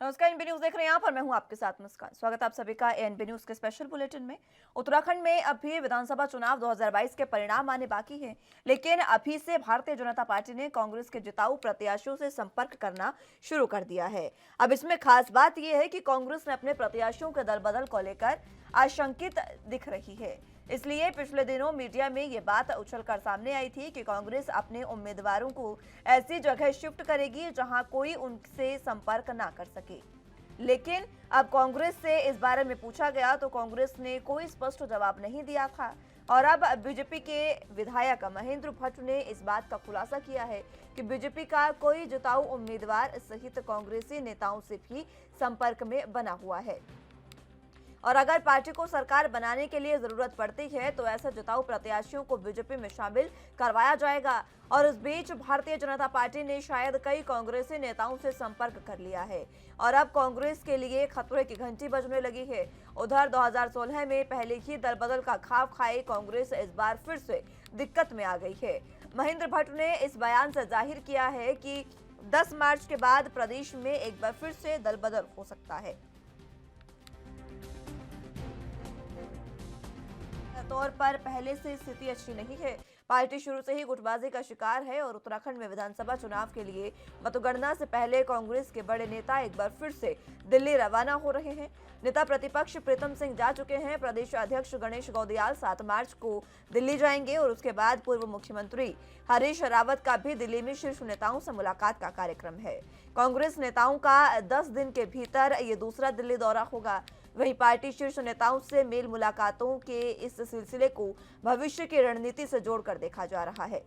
नमस्कार, NB news देख रहे हैं। यहाँ पर मैं हूँ आपके साथ मुस्कान। स्वागत है आप सभी का एनबी न्यूज के स्पेशल बुलेटिन में। उत्तराखंड में अभी विधानसभा चुनाव 2022 के परिणाम आने बाकी हैं, लेकिन अभी से भारतीय जनता पार्टी ने कांग्रेस के जिताऊ प्रत्याशियों से संपर्क करना शुरू कर दिया है। अब इसमें खास बात यह है कि कांग्रेस ने अपने प्रत्याशियों के दल बदल को लेकर आशंकित दिख रही है। इसलिए पिछले दिनों मीडिया में ये बात उछलकर सामने आई थी कि कांग्रेस अपने उम्मीदवारों को ऐसी जगह शिफ्ट करेगी जहां कोई उनसे संपर्क ना कर सके। लेकिन अब कांग्रेस से इस बारे में पूछा गया तो कांग्रेस ने कोई स्पष्ट जवाब नहीं दिया था। और अब बीजेपी के विधायक महेंद्र भट्ट ने इस बात का खुलासा किया है कि बीजेपी का कोई जिताऊ उम्मीदवार सहित कांग्रेसी नेताओं से भी संपर्क में बना हुआ है और अगर पार्टी को सरकार बनाने के लिए जरूरत पड़ती है तो ऐसे जिताऊ प्रत्याशियों को बीजेपी में शामिल करवाया जाएगा। और इस बीच भारतीय जनता पार्टी ने शायद कई कांग्रेसी नेताओं से संपर्क कर लिया है और अब कांग्रेस के लिए खतरे की घंटी बजने लगी है। उधर 2016 में पहले ही दल बदल का खाप खाए कांग्रेस इस बार फिर से दिक्कत में आ गई है। महेंद्र भट्ट ने इस बयान से जाहिर किया है कि 10 मार्च के बाद प्रदेश में एक बार फिर से दल बदल हो सकता है। तौर पर पहले से स्थिति अच्छी नहीं है। पार्टी शुरू से ही गुटबाजी का शिकार है और उत्तराखंड में विधानसभा चुनाव के लिए मतगणना से पहले कांग्रेस के बड़े नेता एक बार फिर से दिल्ली रवाना हो रहे हैं। नेता प्रतिपक्ष प्रीतम सिंह जा चुके हैं। प्रदेश अध्यक्ष गणेश गौदियाल 7 मार्च को दिल्ली जाएंगे और उसके बाद पूर्व मुख्यमंत्री हरीश रावत का भी दिल्ली में शीर्ष नेताओं से मुलाकात का कार्यक्रम है। कांग्रेस नेताओं का 10 दिन के भीतर ये दूसरा दिल्ली दौरा होगा। वहीं पार्टी शीर्ष नेताओं से मेल मुलाकातों के इस सिलसिले को भविष्य की रणनीति से जोड़कर देखा जा रहा है।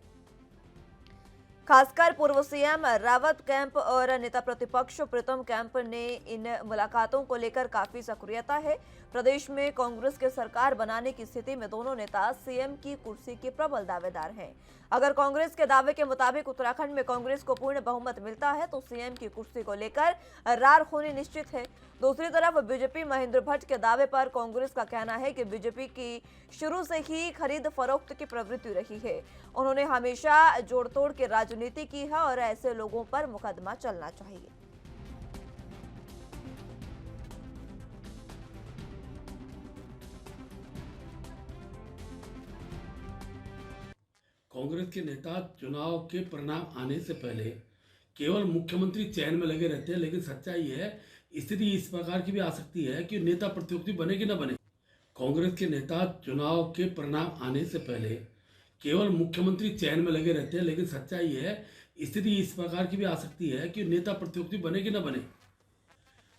खासकर पूर्व सीएम रावत कैंप और नेता प्रतिपक्ष प्रीतम कैंप ने इन मुलाकातों को लेकर काफी सक्रियता है। प्रदेश में कांग्रेस के सरकार बनाने की स्थिति में दोनों नेता सीएम की कुर्सी के प्रबल दावेदार हैं। अगर कांग्रेस के दावे के मुताबिक उत्तराखंड में कांग्रेस को पूर्ण बहुमत मिलता है तो सीएम की कुर्सी को लेकर रार होनी निश्चित है। दूसरी तरफ बीजेपी महेंद्र भट्ट के दावे पर कांग्रेस का कहना है कि बीजेपी की शुरू से ही खरीद फरोख्त की प्रवृत्ति रही है। उन्होंने हमेशा जोड़तोड़ की राजनीति की है और ऐसे लोगों पर मुकदमा चलना चाहिए। कांग्रेस के नेता चुनाव के परिणाम आने से पहले केवल मुख्यमंत्री चयन में लगे रहते हैं, लेकिन सच्चाई है स्थिति इस प्रकार की भी आ सकती है कि नेता प्रतियोगी बने कि न बने। कांग्रेस के नेता चुनाव के परिणाम आने से पहले केवल मुख्यमंत्री चयन में लगे रहते हैं, लेकिन सच्चाई है स्थिति इस प्रकार की भी आ सकती है कि नेता प्रतियोगी बने कि न बने।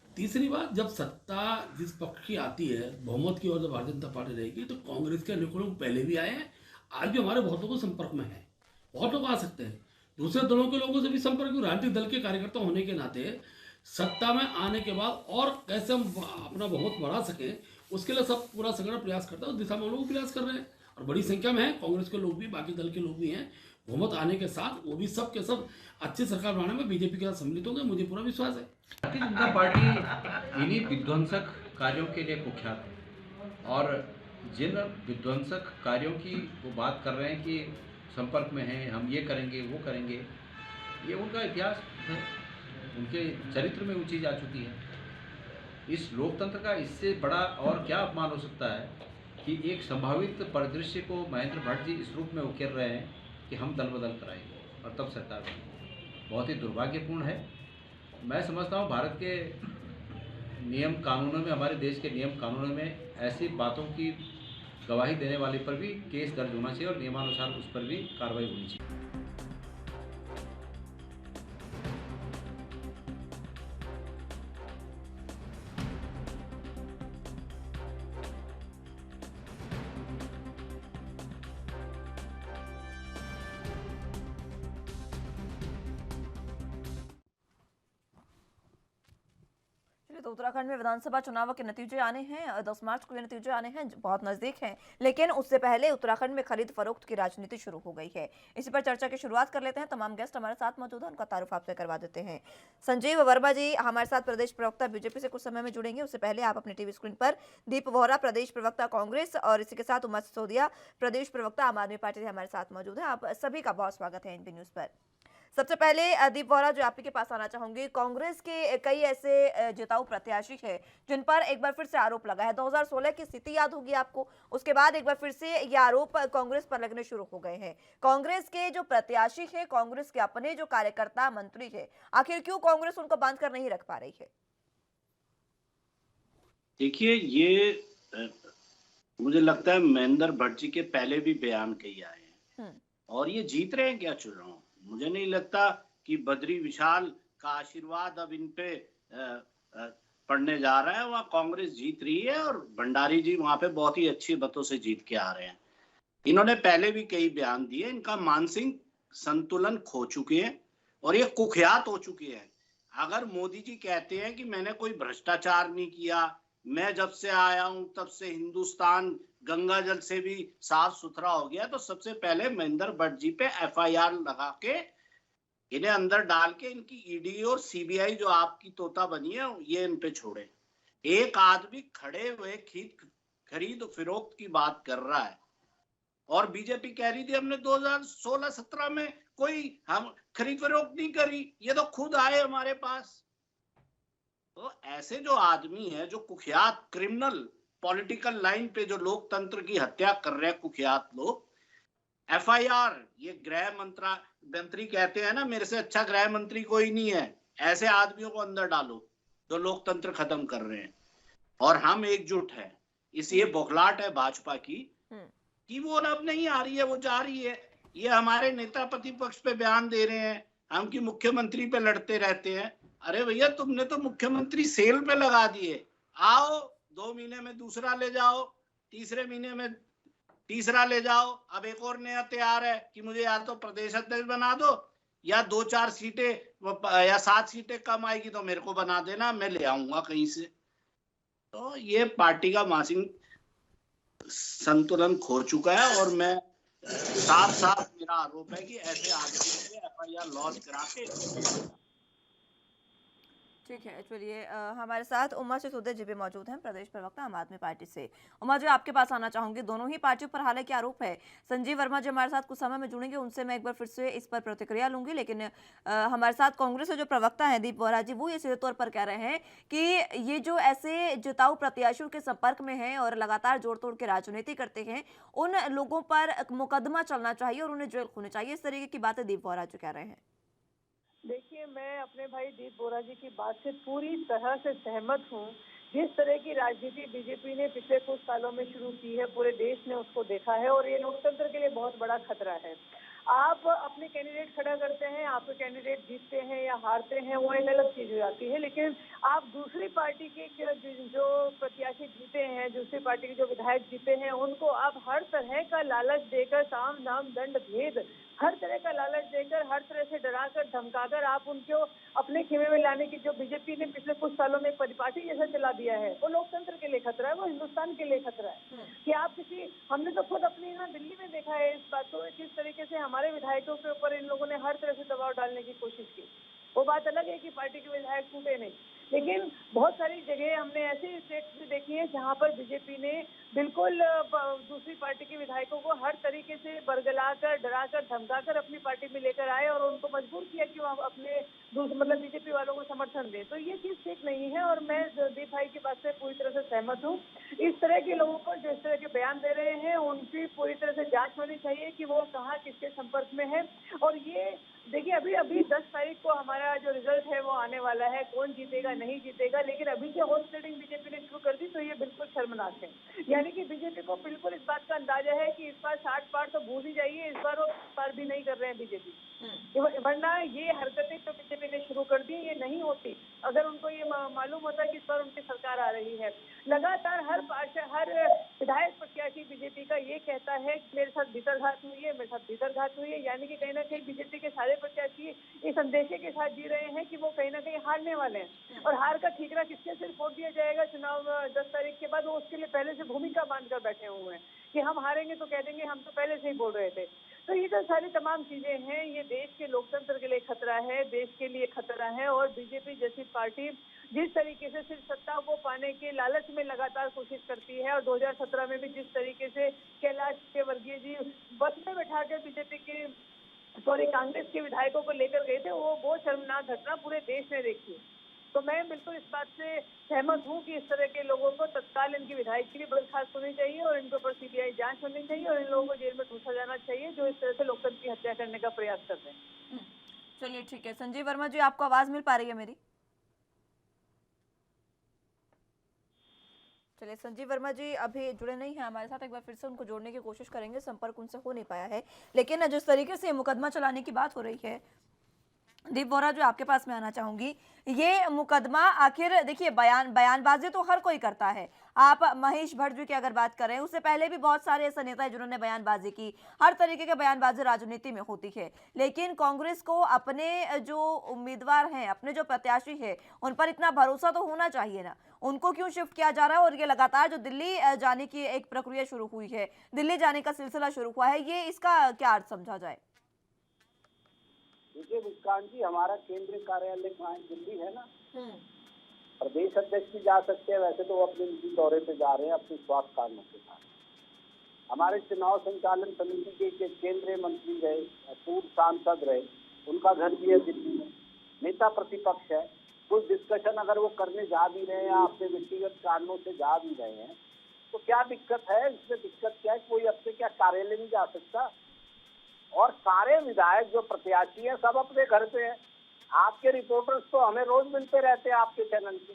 तीसरी बात, जब सत्ता जिस पक्ष की आती है, बहुमत की ओर जब भारतीय जनता पार्टी रहेगी, तो कांग्रेस के अनेक लोग पहले भी आए हैं, आज भी हमारे बहुत लोगों संपर्क में है। बहुत लोग आ सकते हैं, दूसरे दलों के लोगों से भी संपर्क में। राजनीतिक दल के कार्यकर्ता होने के नाते सत्ता में आने के बाद और कैसे हम अपना बहुत बढ़ा सकें, उसके लिए सब पूरा संगठन प्रयास करता है। उस दिशा में हम लोग प्रयास कर रहे हैं और बड़ी संख्या में है कांग्रेस के लोग भी, बाकी दल के लोग भी हैं। बहुमत आने के साथ वो भी सब के सब अच्छी सरकार बनाने में बीजेपी के साथ सम्मिलित होंगे, मुझे पूरा विश्वास है। भारतीय जनता पार्टी इन्हीं विध्वंसक कार्यों के लिए कुख्यात है और जिन विध्वंसक कार्यों की वो बात कर रहे हैं कि संपर्क में हैं, हम ये करेंगे वो करेंगे, ये उनका इतिहास है, उनके चरित्र में वो चीज़ आ चुकी है। इस लोकतंत्र का इससे बड़ा और क्या अपमान हो सकता है कि एक संभावित परिदृश्य को महेंद्र भट्ट जी इस रूप में उकेर रहे हैं कि हम दल बदल कराएंगे और तब सरकार बनेगी। बहुत ही दुर्भाग्यपूर्ण है। मैं समझता हूँ भारत के नियम कानूनों में, हमारे देश के नियम कानूनों में ऐसी बातों की गवाही देने वाले पर भी केस दर्ज होना चाहिए और नियमानुसार उस पर भी कार्रवाई होनी चाहिए। तो उत्तराखंड में विधानसभा चुनाव के नतीजे आने हैं। 10 मार्च को ये नतीजे आने हैं, बहुत नजदीक हैं, लेकिन उससे पहले उत्तराखंड में खरीद फरोख्त की राजनीति शुरू हो गई है। इसी पर चर्चा की शुरुआत कर लेते हैं। तमाम गेस्ट हमारे साथ मौजूद हैं, उनका तारुफ आपसे करवा देते हैं। संजीव वर्मा जी हमारे साथ प्रदेश प्रवक्ता बीजेपी से कुछ समय में जुड़ेंगे। उससे पहले आप अपने टीवी स्क्रीन पर दीप वोहरा प्रदेश प्रवक्ता कांग्रेस और इसी के साथ उमा सिसोदिया प्रदेश प्रवक्ता आम आदमी पार्टी से हमारे साथ मौजूद है। आप सभी का बहुत स्वागत है एनबी न्यूज पर। सबसे पहले दीप वोरा, जो आपके पास आना चाहूंगी, कांग्रेस के कई ऐसे जिताऊ प्रत्याशी हैं जिन पर एक बार फिर से आरोप लगा है। 2016 की स्थिति याद होगी आपको, उसके बाद एक बार फिर से ये आरोप कांग्रेस पर लगने शुरू हो गए हैं। कांग्रेस के जो प्रत्याशी हैं, कांग्रेस के अपने जो कार्यकर्ता मंत्री है, आखिर क्यों कांग्रेस उनको बांध कर नहीं रख पा रही है? देखिए, ये मुझे लगता है महेंद्र भट्ट जी के पहले भी बयान कही आए हैं और ये जीत रहे हैं क्या चुनाव? मुझे नहीं लगता कि बद्री विशाल का आशीर्वाद अब इन पे पड़ने जा रहा है। वहाँ कांग्रेस जीत रही है और भंडारी जी वहां पे बहुत ही अच्छी बातों से जीत के आ रहे हैं। इन्होंने पहले भी कई बयान दिए, इनका मानसिक संतुलन खो चुके हैं और ये कुख्यात हो चुके हैं। अगर मोदी जी कहते हैं कि मैंने कोई भ्रष्टाचार नहीं किया, मैं जब से आया हूं तब से हिंदुस्तान गंगा जल से भी साफ सुथरा हो गया, तो सबसे पहले महेंद्र भट्ट जी पे एफआईआर लगा के इन्हें अंदर डाल के इनकी ईडी और सीबीआई जो आपकी तोता बनी है ये इन पे छोड़े। एक आदमी खड़े हुए खरीद फिरोख्त की बात कर रहा है और बीजेपी कह रही थी हमने 2016-17 में कोई हम खरीद फरोख्त नहीं करी, ये तो खुद आए हमारे पास। तो ऐसे जो आदमी है, जो कुख्यात क्रिमिनल पॉलिटिकल लाइन पे जो लोकतंत्र की हत्या कर रहे हैं कुख्यात लोग, एफआईआर, ये गृह मंत्री कहते हैं ना मेरे से अच्छा गृह मंत्री कोई नहीं है, ऐसे आदमियों को अंदर डालो जो लोकतंत्र खत्म कर रहे हैं। और हम एकजुट है, इस ये बौखलाहट है भाजपा की कि वो अब नहीं आ रही है, वो जा रही है। ये हमारे नेता प्रतिपक्ष पे बयान दे रहे हैं, हम की मुख्यमंत्री पे लड़ते रहते हैं। अरे भैया, तुमने तो मुख्यमंत्री सेल पे लगा दिए, आओ 2 महीने में दूसरा ले जाओ, तीसरे महीने में तीसरा ले जाओ। अब एक और नया तैयार है कि मुझे या तो प्रदेश अध्यक्ष बना दो या 2-4 सीटें या 7 सीटें कम आएगी तो मेरे को बना देना, मैं ले आऊंगा कहीं से। तो ये पार्टी का मानसिक संतुलन खो चुका है और मैं साफ साफ मेरा आरोप है कि ऐसे आदमी पे एफआईआर लॉन्च करा के। ठीक है, चलिए हमारे साथ उमा सिसोदिया जी भी मौजूद हैं, प्रदेश प्रवक्ता आम आदमी पार्टी से। उमा जी, आपके पास आना चाहूंगी, दोनों ही पार्टियों पर हालांकि आरोप है। संजीव वर्मा जी हमारे साथ कुछ समय में जुड़ेंगे, उनसे मैं एक बार फिर से इस पर प्रतिक्रिया लूंगी, लेकिन हमारे साथ कांग्रेस के जो प्रवक्ता है दीप वोरा जी, वो ये सीधे तौर पर कह रहे हैं कि ये जो ऐसे जिताऊ प्रत्याशियों के संपर्क में है और लगातार जोड़ तोड़ के राजनीति करते हैं, उन लोगों पर मुकदमा चलना चाहिए और उन्हें जेल होनी चाहिए। इस तरीके की बातें दीप वोरा जी कह रहे हैं। देखिए, मैं अपने भाई दीप वोरा जी की बात से पूरी तरह से सहमत हूँ। जिस तरह की राजनीति बीजेपी ने पिछले कुछ सालों में शुरू की है, पूरे देश ने उसको देखा है और ये लोकतंत्र के लिए बहुत बड़ा खतरा है। आप अपने कैंडिडेट खड़ा करते हैं, आपके कैंडिडेट जीतते हैं या हारते हैं, वो एक अलग चीज हो जाती है, लेकिन आप दूसरी पार्टी के जो प्रत्याशी जीते हैं, दूसरी पार्टी के जो विधायक जीते हैं, उनको आप हर तरह का लालच देकर, साम दाम दंड भेद, हर तरह का लालच देकर, हर तरह से डराकर धमकाकर आप उनको अपने खेमे में लाने की जो बीजेपी ने पिछले कुछ सालों में परिपाटी जैसा चला दिया है, वो लोकतंत्र के लिए खतरा है, वो हिंदुस्तान के लिए खतरा है। कि आप हमने तो खुद अपनी यहाँ दिल्ली में देखा है इस बात को, किस तरीके से हमारे विधायकों के ऊपर इन लोगों ने हर तरह से दबाव डालने की कोशिश की। वो बात अलग है कि पार्टी के विधायक टूटे नहीं, लेकिन बहुत सारी जगह हमने ऐसी स्टेट्स भी देखी है जहां पर बीजेपी ने बिल्कुल दूसरी पार्टी के विधायकों को हर तरीके से बरगलाकर, डराकर, धमकाकर अपनी पार्टी में लेकर आए और उनको मजबूर किया कि वो अपने मतलब बीजेपी वालों को समर्थन दें। तो ये चीज ठीक नहीं है और मैं दीप भाई की बात से पूरी तरह से सहमत हूँ। इस तरह के लोगों को जो इस तरह के बयान दे रहे हैं, उनकी पूरी तरह से जांच होनी चाहिए कि वो कहाँ किसके संपर्क में है। और ये देखिए, अभी 10 तारीख को हमारा जो रिजल्ट है वो आने वाला है, कौन जीतेगा नहीं जीतेगा, लेकिन अभी से हॉर्स ट्रेडिंग बीजेपी ने शुरू कर दी, तो ये बिल्कुल शर्मनाक है। यानी कि बीजेपी को बिल्कुल इस बात का अंदाजा है कि इस बार 60 पार तो भूल ही जाइए, इस बार वो पार भी नहीं कर रहे हैं बीजेपी। वरना ये हरकतें तो बीजेपी ने शुरू कर दी, ये नहीं होती अगर उनको ये मालूम होता कि इस बार उनकी सरकार आ रही है। लगातार हर विधायक प्रत्याशी बीजेपी का ये कहता है कि मेरे साथ भीतरघात हुई है, मेरे साथ भीतरघात हुई है, यानी कि कहीं ना कहीं बीजेपी के सारे प्रत्याशी इस अंदेशे के साथ जी रहे हैं कि वो कहीं ना कहीं हारने वाले हैं और हार का ठीकरा किसके सिर फोड़ दिया जाएगा चुनाव 10 तारीख के बाद, वो उसके लिए पहले से भूमिका बांधकर बैठे हुए हैं कि हम हारेंगे तो कह देंगे हम तो पहले से ही बोल रहे थे। तो ये जो सारी तमाम चीजें हैं, ये देश के लोकतंत्र के लिए खतरा है, देश के लिए खतरा है। और बीजेपी जैसी पार्टी जिस तरीके से सिर्फ सत्ता को पाने के लालच में लगातार कोशिश करती है और 2017 में भी जिस तरीके से कैलाश विजयवर्गीय जी बस में बैठा के बीजेपी की सॉरी कांग्रेस के विधायकों को लेकर गए थे, वो बहुत शर्मनाक घटना पूरे देश ने देखी है। तो मैं बिल्कुल इस बात से सहमत हूँ कि इस तरह के लोगों को तत्काल इनकी विधायक की बर्खास्त होनी चाहिए और इनके ऊपर सीबीआई जांच होनी चाहिए और इन लोगों को जेल में ठूसा जाना चाहिए जो इस तरह से लोकतंत्र की हत्या करने का प्रयास कर रहे हैं। चलिए ठीक है। संजीव वर्मा जी, आपको आवाज मिल पा रही है मेरी? चलिए, संजीव वर्मा जी अभी जुड़े नहीं हैं हमारे साथ, एक बार फिर से उनको जोड़ने की कोशिश करेंगे, संपर्क उनसे हो नहीं पाया है। लेकिन जिस तरीके से मुकदमा चलाने की बात हो रही है, दीप वोरा जो आपके पास में आना चाहूंगी, ये मुकदमा आखिर देखिए, बयानबाजी तो हर कोई करता है। आप महेश भट्ट जी की अगर बात करें, उससे पहले भी बहुत सारे ऐसे नेता हैं जिन्होंने बयानबाजी की। हर तरीके की बयानबाजी राजनीति में होती है, लेकिन कांग्रेस को अपने जो उम्मीदवार हैं, अपने जो प्रत्याशी है, उन पर इतना भरोसा तो होना चाहिए ना। उनको क्यों शिफ्ट किया जा रहा है? और ये लगातार जो दिल्ली जाने की एक प्रक्रिया शुरू हुई है, दिल्ली जाने का सिलसिला शुरू हुआ है, ये इसका क्या अर्थ समझा जाए? देखिए मुस्कान जी, हमारा केंद्रीय कार्यालय कहाँ है? दिल्ली है ना। प्रदेश अध्यक्ष भी जा सकते हैं, वैसे तो वो अपने निजी दौरे पे जा रहे हैं अपने स्वास्थ्य कारणों के साथ। हमारे चुनाव संचालन समिति के केंद्रीय मंत्री रहे, पूर्व सांसद रहे, उनका घर भी है दिल्ली में। नेता प्रतिपक्ष है, कुछ डिस्कशन अगर वो करने जा भी रहे हैं या अपने व्यक्तिगत कारणों से जा भी रहे हैं, तो क्या दिक्कत है? इसमें दिक्कत क्या है? कोई अपने क्या कार्यालय नहीं जा सकता? और सारे विधायक जो प्रत्याशी हैं सब अपने घर पे हैं। आपके रिपोर्टर्स तो हमें रोज मिलते रहते हैं आपके चैनल पे,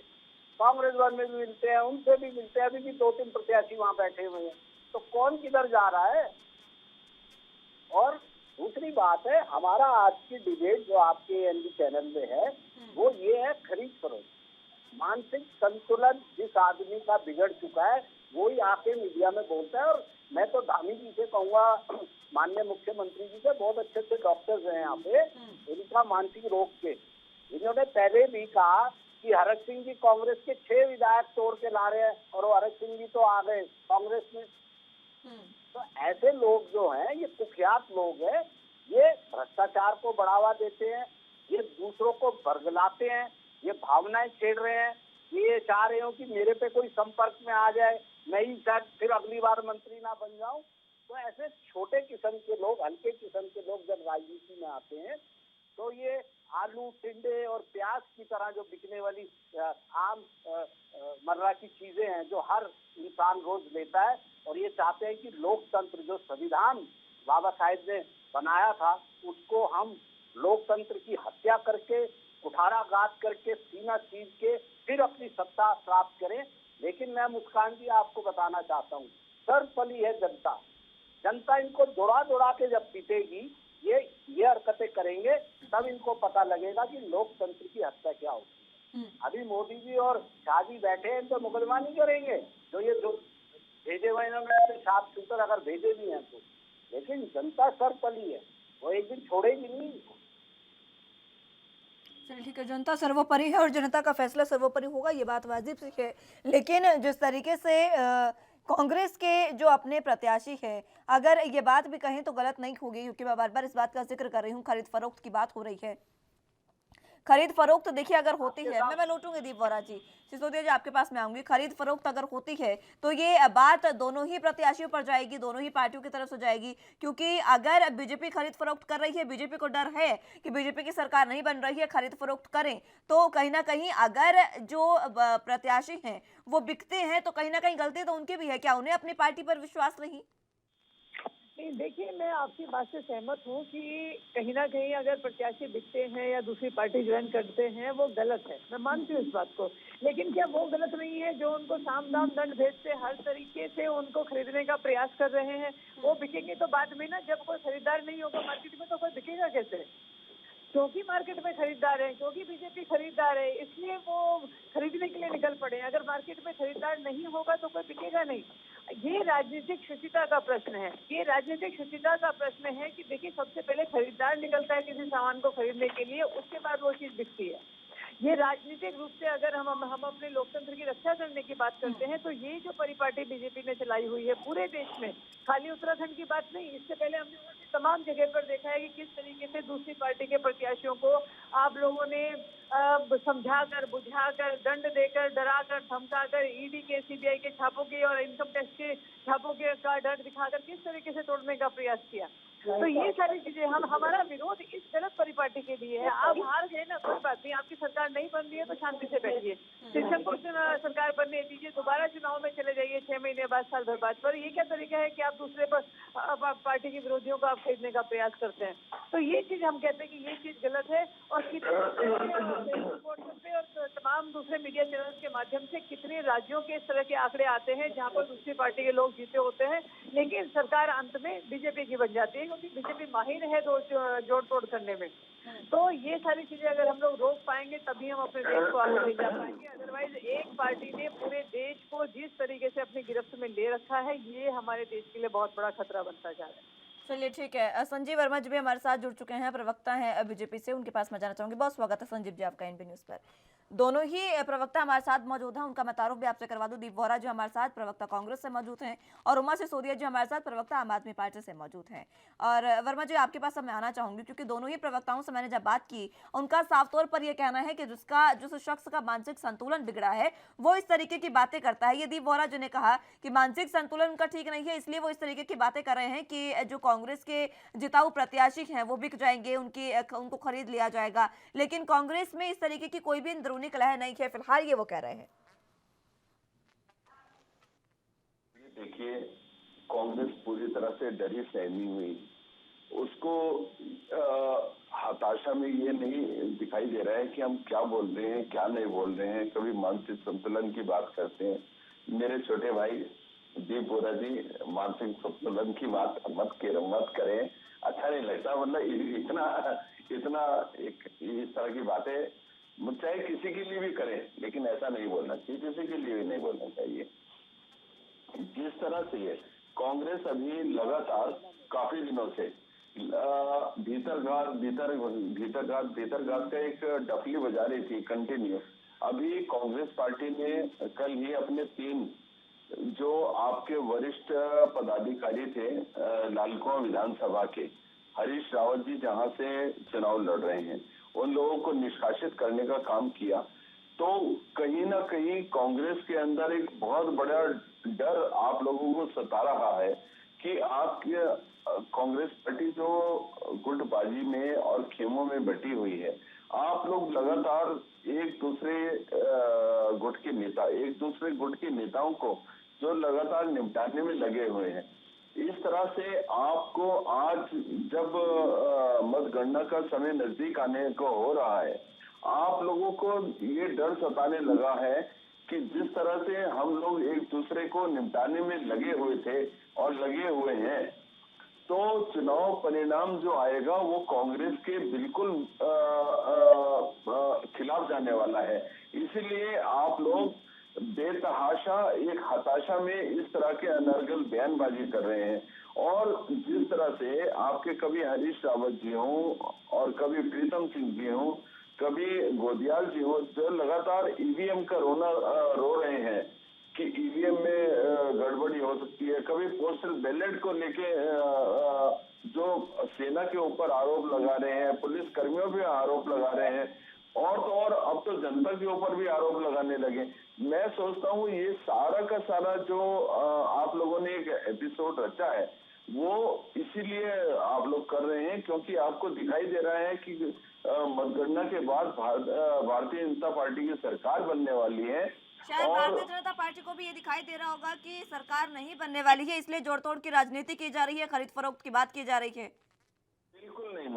कांग्रेस वन में भी मिलते हैं, उनसे भी मिलते हैं। अभी भी 2-3 प्रत्याशी वहां बैठे हुए हैं, तो कौन किधर जा रहा है? और दूसरी बात है, हमारा आज की डिबेट जो आपके एनडी चैनल में है, वो ये है खरीद फरोख्त। मानसिक संतुलन जिस आदमी का बिगड़ चुका है वही आके मीडिया में बोलता है। और मैं तो धामी जी से कहूँगा, माननीय मुख्यमंत्री जी के बहुत अच्छे अच्छे डॉक्टर्स हैं यहाँ पे, इनका मानसिक रोग के, इन्होंने पहले भी कहा कि हरक सिंह जी कांग्रेस के 6 विधायक तोड़ के ला रहे हैं और वो हरक सिंह जी तो आ गए कांग्रेस में। तो ऐसे लोग जो हैं, ये कुख्यात लोग हैं, ये भ्रष्टाचार को बढ़ावा देते हैं, ये दूसरों को बरगलाते हैं, ये भावनाएं छेड़ रहे हैं। ये चाह रहे हो कि मेरे पे कोई संपर्क में आ जाए, मैं ही शायद फिर अगली बार मंत्री ना बन जाऊं। तो ऐसे छोटे किस्म के लोग, हल्के किस्म के लोग जब राजनीति में आते हैं, तो ये आलू, टिंडे और प्याज की तरह जो बिकने वाली आम मर्रा की चीजें हैं जो हर इंसान रोज लेता है, और ये चाहते हैं कि लोकतंत्र जो संविधान बाबा साहेब ने बनाया था, उसको हम लोकतंत्र की हत्या करके, कुठाराघात करके, सीना चीर के फिर अपनी सत्ता प्राप्त करें। लेकिन मैं मुस्कान जी आपको बताना चाहता हूँ, सर्वपली है जनता। जनता इनको दौड़ा दौड़ा के जब पीटेगी, ये हरकतें करेंगे, तब इनको पता लगेगा कि लोकतंत्र की हत्या क्या होती है। अभी मोदी जी और शाह जी बैठे हैं तो मुकदमा नहीं करेंगे, जो ये जो भेजे हुए इन्होंने शार्प शूटर अगर भेजे भी हैं तो, लेकिन जनता सर्वपली है, वो एक दिन छोड़ेगी नहीं। चलिए ठीक है, जनता सर्वोपरि है और जनता का फैसला सर्वोपरि होगा, ये बात वाजिब सी है। लेकिन जिस तरीके से कांग्रेस के जो अपने प्रत्याशी है, अगर ये बात भी कहें तो गलत नहीं होगी, क्योंकि मैं बार बार इस बात का जिक्र कर रही हूँ, खरीद फरोख्त की बात हो रही है। खरीद फरोख्त देखिए अगर होती है, मैं लौटूंगी दीप वोरा जी, सिसोदिया जी आपके पास में आऊंगी। खरीद फरोख्त अगर होती है तो ये बात दोनों ही प्रत्याशियों पर जाएगी, दोनों ही पार्टियों की तरफ से जाएगी। क्योंकि अगर बीजेपी खरीद फरोख्त कर रही है, बीजेपी को डर है कि बीजेपी की सरकार नहीं बन रही है, खरीद फरोख्त करें तो कहीं ना कहीं अगर जो प्रत्याशी हैं वो बिकते हैं तो कहीं ना कहीं गलती तो उनकी भी है। क्या उन्हें अपनी पार्टी पर विश्वास नहीं? देखिए, मैं आपकी बात से सहमत हूँ कि कहीं ना कहीं अगर प्रत्याशी बिकते हैं या दूसरी पार्टी ज्वाइन करते हैं वो गलत है, मैं मानती हूँ इस बात को। लेकिन क्या वो गलत नहीं है जो उनको साम दाम दंड भेद से हर तरीके से उनको खरीदने का प्रयास कर रहे हैं? वो बिकेंगे तो बाद में ना, जब कोई खरीदार नहीं होगा मार्केट में तो कोई बिकेगा कैसे? क्योंकि मार्केट में खरीदार है, क्योंकि बीजेपी खरीदार है, इसलिए वो खरीदने के लिए निकल पड़े। अगर मार्केट में खरीदार नहीं होगा तो कोई बिकेगा नहीं। ये राजनीतिक शुचिता का प्रश्न है, ये राजनीतिक शुचिता का प्रश्न है कि देखिए, सबसे पहले खरीदार निकलता है किसी सामान को खरीदने के लिए, उसके बाद वो चीज बिकती है। ये राजनीतिक रूप से अगर हम अपने लोकतंत्र की रक्षा करने की बात करते हैं तो ये जो परिपाटी बीजेपी ने चलाई हुई है पूरे देश में, खाली उत्तराखंड की बात नहीं, इससे पहले हमने तमाम जगह पर देखा है कि किस तरीके से दूसरी पार्टी के प्रत्याशियों को आप लोगों ने समझाकर, बुझाकर, दंड देकर, डराकर, धमकाकर, ईडी के, सीबीआई के छापों के और इनकम टैक्स के छापों के का डर दिखाकर किस तरीके से तोड़ने का प्रयास किया। तो ये सारी चीजें हमारा विरोध इस गलत परिपाटी के लिए है। आप हार गए ना, कोई बात नहीं, आपकी सरकार नहीं बन रही है तो शांति से बैठिए, शिक्षक को सरकार बनने दीजिए, दोबारा चुनाव में चले जाइए 6 महीने बाद, साल भर बाद। पर ये क्या तरीका है कि आप दूसरे पर पार्टी के विरोधियों को आप खरीदने का प्रयास करते हैं। तो ये चीज हम कहते हैं कि ये चीज गलत है। और कितने और तमाम दूसरे मीडिया चैनल के माध्यम से कितने राज्यों के इस तरह के आंकड़े आते हैं जहाँ पर दूसरी पार्टी के लोग जीते होते हैं, लेकिन सरकार अंत में बीजेपी की बन जाती है, क्योंकि बीजेपी माहिर है जोड़ तोड़ करने में। तो ये सारी चीजें अगर हम लोग रोक पाएंगे तभी हम अपने देश को आगे ले जा पाएंगे। अदरवाइज एक पार्टी ने पूरे देश को जिस तरीके से अपनी गिरफ्त में ले रखा है, ये हमारे देश के लिए बहुत बड़ा खतरा बनता जा रहा है। चलिए ठीक है, संजीव वर्मा जी भी हमारे साथ जुड़ चुके हैं, प्रवक्ता हैं बीजेपी से, उनके पास मैं जाना चाहूंगी। बहुत स्वागत है संजीव जी आपका एनबी न्यूज पर। दोनों ही प्रवक्ता हमारे साथ मौजूद हैं, उनका मैं तारुफ भी आपसे करवा दूं। दीप वोरा जी हमारे साथ प्रवक्ता कांग्रेस से मौजूद हैं और उमा सिसोदिया जी हमारे साथ प्रवक्ता आम आदमी पार्टी से मौजूद हैं। और वर्मा जी आपके पास अब मैं आना चाहूंगी, क्योंकि दोनों ही प्रवक्ताओं से मैंने जब बात की, उनका साफ तौर पर यह कहना है कि जिस शख्स का मानसिक संतुलन बिगड़ा है वो इस तरीके की बातें करता है। ये दीप वोरा जी ने कहा कि मानसिक संतुलन उनका ठीक नहीं है, इसलिए वो इस तरीके की बातें कर रहे हैं कि जो कांग्रेस के जिताऊ प्रत्याशी हैं वो बिक जाएंगे, उनको खरीद लिया जाएगा। लेकिन कांग्रेस में इस तरीके की कोई भी अंदरूनी कलह नहीं है, फिलहाल ये वो कह रहे हैं। देखिए, कांग्रेस पूरी तरह से डरी सहमी हुई, उसको हताशा में ये नहीं दिखाई दे रहा है कि हम क्या बोल रहे हैं क्या नहीं बोल रहे हैं। कभी मानसिक संतुलन की बात करते हैं, मेरे छोटे भाई दीप वोरा जी मानसिक संतुलन की बात मत करें, अच्छा नहीं लगता। मतलब इतना इस तरह की बातें चाहे किसी के लिए भी करें, लेकिन ऐसा नहीं बोलना चाहिए, किसी के लिए भी नहीं बोलना चाहिए। जिस तरह से कांग्रेस अभी लगातार काफी दिनों से भीतरघात का एक डफली बजा रही थी कंटिन्यू। अभी कांग्रेस पार्टी ने कल ही अपने 3 जो आपके वरिष्ठ पदाधिकारी थे लालकुआं विधानसभा के, हरीश रावत जी जहां से चुनाव लड़ रहे हैं, उन लोगों को निष्कासित करने का काम किया। तो कहीं ना कहीं कांग्रेस के अंदर एक बहुत बड़ा डर आप लोगों को सता रहा है कि आपके कांग्रेस पार्टी जो गुटबाजी में और खेमों में बटी हुई है, आप लोग लगातार एक दूसरे गुट के नेताओं को जो लगातार निपटाने में लगे हुए हैं। इस तरह से आपको आज जब मतगणना का समय नजदीक आने को हो रहा है, आप लोगों को ये डर सताने लगा है कि जिस तरह से हम लोग एक दूसरे को निपटाने में लगे हुए थे और लगे हुए हैं, तो चुनाव परिणाम जो आएगा वो कांग्रेस के बिल्कुल खिलाफ जाने वाला है। इसीलिए आप लोग बेतहाशा एक हताशा में इस तरह के अनर्गल बयानबाजी कर रहे हैं। और जिस तरह से आपके कभी हरीश रावत जी हों और कभी प्रीतम सिंह जी हों, कभी गोदियाल जी हो, जो लगातार ईवीएम का रो रहे हैं कि ईवीएम में गड़बड़ी हो सकती है, कभी पोस्टल बैलेट को लेके जो सेना के ऊपर आरोप लगा रहे हैं, पुलिस कर्मियों पे आरोप लगा रहे हैं, और तो और अब तो जनता के ऊपर भी आरोप लगाने लगे। मैं सोचता हूँ ये सारा का सारा जो आप लोगों ने एक एपिसोड रचा है, वो इसीलिए आप लोग कर रहे हैं क्योंकि आपको दिखाई दे रहा है कि मतगणना के बाद भारतीय जनता पार्टी की सरकार बनने वाली है। शायद भारतीय जनता पार्टी को भी ये दिखाई दे रहा होगा कि सरकार नहीं बनने वाली है, इसलिए जोड़ तोड़ की राजनीति की जा रही है, खरीद फरोख्त की बात की जा रही है। बिल्कुल नहीं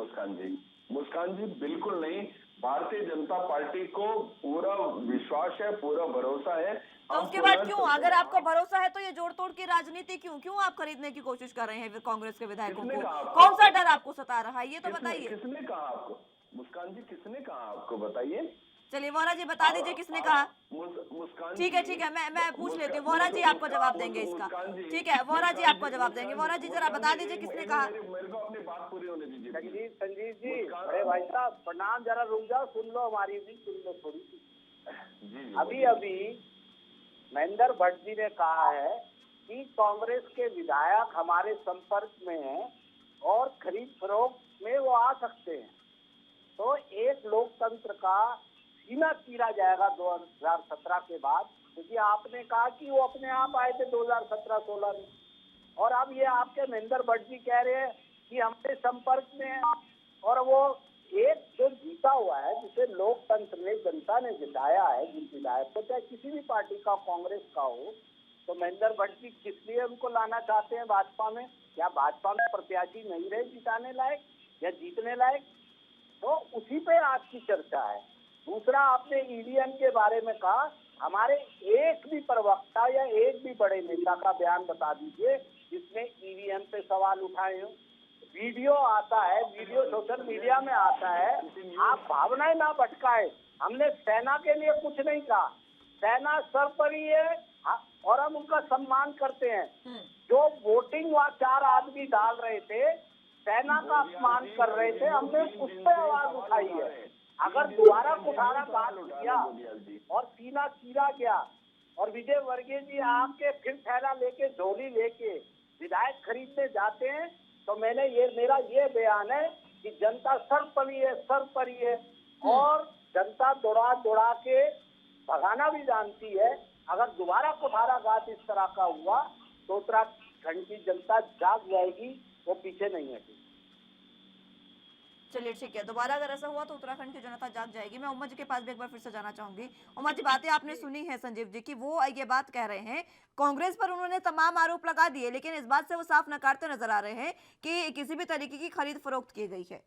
मुस्कान जी बिल्कुल नहीं। भारतीय जनता पार्टी को पूरा विश्वास है, पूरा भरोसा है। तो उसके बाद क्यों, अगर आपको भरोसा है तो ये जोड़ तोड़ की राजनीति क्यों आप खरीदने की कोशिश कर रहे हैं फिर कांग्रेस के विधायकों को? कौन सा डर आपको सता रहा है, ये तो बताइए। किसने कहा आपको मुस्कान जी, किसने कहा आपको, बताइए। चलिए वोरा जी बता दीजिए किसने कहा। मुस्कान ठीक है मैं पूछ लेती हूँ, वोरा जी आपको जवाब देंगे इसका। ठीक है वोरा जी आपको जवाब देंगे। वोरा जी जरा बता दीजिए किसने कहा। मेरे को अपनी बात पूरी होने दीजिए। संजीव जी, अरे भाई साहब प्रणाम, जरा रुक जाओ, सुन लो हमारी भी, सुन लो थोड़ी सी। अभी महेंद्र भट्ट जी ने कहा है कि कांग्रेस के विधायक हमारे संपर्क में हैं और खरीद फरोख्त में वो आ सकते हैं। तो एक लोकतंत्र का सीना चीरा जाएगा 2017 के बाद, क्योंकि आपने कहा कि वो अपने आप आए थे 2017-16 में, और अब ये आपके महेंद्र भट्ट जी कह रहे हैं कि हमारे संपर्क में है। और वो एक जो जीता हुआ है, जिसे लोकतंत्र ने, जनता ने जिताया है, जिस विधायक को, चाहे किसी भी पार्टी का, कांग्रेस का हो, तो महेंद्र भट्ट जी किस लिए उनको लाना चाहते हैं भाजपा में? क्या भाजपा में प्रत्याशी नहीं रहे जिताने लायक या जीतने लायक? तो उसी पे आज की चर्चा है। दूसरा, आपने ईवीएम के बारे में कहा, हमारे एक भी प्रवक्ता या एक भी बड़े नेता का बयान बता दीजिए जिसने ईवीएम पे सवाल उठाए हो। वीडियो आता है, वीडियो सोशल मीडिया में आता है, आप भावनाएं ना भटकाए। हमने सेना के लिए कुछ नहीं कहा, सेना सर्वोपरि है और हम उनका सम्मान करते हैं। जो वोटिंग वहाँ 4 आदमी डाल रहे थे, सेना का अपमान कर रहे थे, हमने उस पर आवाज उठाई है। अगर दोबारा कुठारा बात किया और सीना चीरा गया और विजय वर्गीय जी आके फिर थैला लेके, झोली लेके विधायक खरीदने जाते हैं, तो मेरा ये बयान है कि जनता सर्वोपरि है और जनता दौड़ा के भगाना भी जानती है। अगर दोबारा कुठाराघात इस तरह का हुआ तो उत्तराखंड की जनता जाग जाएगी, वो पीछे नहीं हटेगी। चलिए ठीक है, दोबारा अगर ऐसा हुआ तो उत्तराखंड की जनता जाग जाएगी। मैं उमा जी के पास भी एक बार फिर से जाना चाहूंगी। उमा जी, बातें आपने सुनी है संजीव जी की, वो ये बात कह रहे हैं, कांग्रेस पर उन्होंने तमाम आरोप लगा दिए, लेकिन इस बात से वो साफ नकारते नजर आ रहे हैं कि किसी भी तरीके की खरीद फरोख्त की गई है।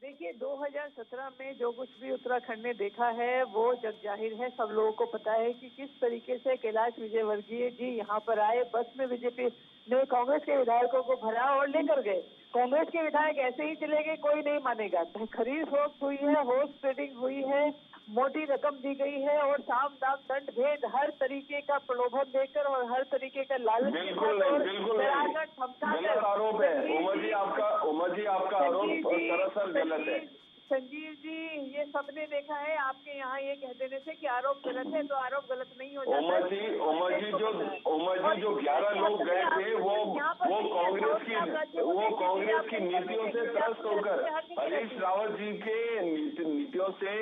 देखिए, 2017 में जो कुछ भी उत्तराखंड में देखा है वो जग जाहिर है। सब लोगों को पता है कि किस तरीके से कैलाश विजयवर्गीय जी यहाँ पर आए, बस में बीजेपी ने कांग्रेस के विधायकों को भरा और लेकर गए। कांग्रेस के विधायक ऐसे ही चले गए, कोई नहीं मानेगा। खरीद फरोख्त हुई है, हॉर्स ट्रेडिंग हुई है, मोटी रकम दी गई है और साम दाम दंड भेद हर तरीके का प्रलोभन देकर और हर तरीके का लालच के साथ गलत आरोप है। उमा जी आपका आरोप सरासर गलत है। संजीव जी, ये सबने देखा है, आपके यहाँ ये कह देने से कि आरोप गलत है तो आरोप गलत नहीं हो जाता। उमा जी जो 11 लोग गए थे वो कांग्रेस की नीतियों से त्रस्त होकर, हरीश रावत जी के नीतियों से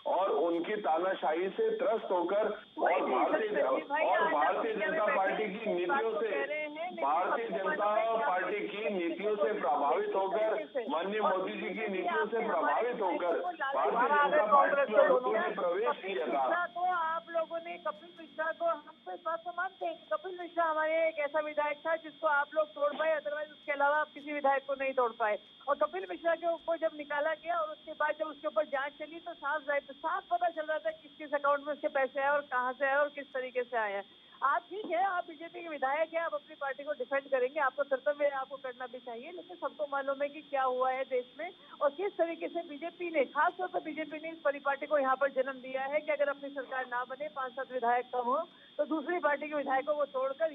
और उनकी तानाशाही से त्रस्त होकर और भारतीय जनता पार्टी की नीतियों से प्रभावित होकर, माननीय मोदी जी की नीतियों से प्रभावित होकर भारतीय जनता पार्टी में प्रवेश किया था। तो आप लोगों ने कपिल मिश्रा को, हम तो इस बात को मानते हैं कि कपिल मिश्रा हमारे एक ऐसा विधायक था जिसको आप लोग तोड़ पाए, अदरवाइज उसके अलावा आप किसी विधायक को नहीं तोड़ पाए। और कपिल मिश्रा के ऊपर जब निकाला गया और उसके बाद जब उसके ऊपर जांच चली तो साफ पता चल रहा था किस किस अकाउंट में उसके पैसे आए और कहां से आए और किस तरीके से आए हैं। आप ठीक है, आप बीजेपी के विधायक हैं, आप अपनी पार्टी को डिफेंड करेंगे, आपको कर्तव्य है, आपको करना भी चाहिए, लेकिन सबको मालूम है कि क्या हुआ है देश में और किस तरीके से बीजेपी ने, खासतौर पर बीजेपी ने इस परिपाटी को यहाँ पर जन्म दिया है कि अगर अपनी सरकार ना बने, 5-7 विधायक कम हो, तो दूसरी पार्टी के विधायकों को तोड़कर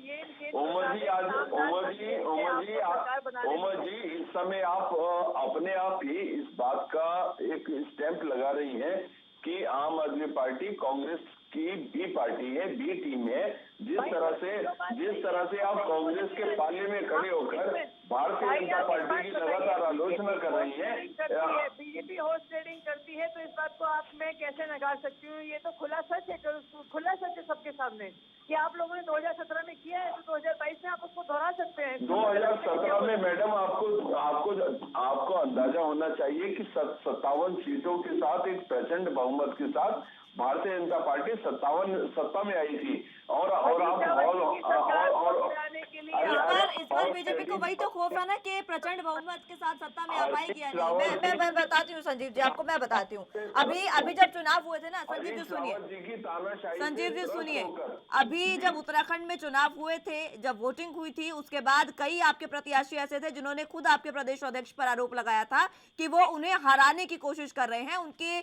इस समय आप अपने आप ही इस बात का एक स्टैंप लगा रही हैं कि आम आदमी पार्टी कांग्रेस की बी पार्टी है, बी टीम है। जिस तरह से आप कांग्रेस के पाले में खड़े होकर भारतीय जनता पार्टी की लगातार आलोचना कर रही है। बीजेपी हॉर्स ट्रेडिंग करती है तो इस बात को आप मैं कैसे नकार सकती हूँ? ये तो खुला सच है सबके सामने कि आप लोगों ने 2017 में किया है, तो 2022 में आप उसको दोहरा सकते हैं। 2017 में मैडम आपको अंदाजा होना चाहिए कि 57 सीटों के साथ एक प्रचंड बहुमत के साथ भारतीय जनता पार्टी सत्ता में आई थी और इस पर बीजेपी को वही तो खौफ है ना कि प्रचंड बहुमत के साथ सत्ता में आ पाएगी या नहीं। मैं बताती हूँ संजीव जी, आपको मैं बताती हूँ। अभी जब चुनाव हुए थे ना, संजीव जी सुनिए, अभी जब उत्तराखंड में चुनाव हुए थे, जब वोटिंग हुई थी, उसके बाद कई आपके प्रत्याशी ऐसे थे जिन्होंने खुद आपके प्रदेश अध्यक्ष पर आरोप लगाया था कि वो उन्हें हराने की कोशिश कर रहे हैं, उनके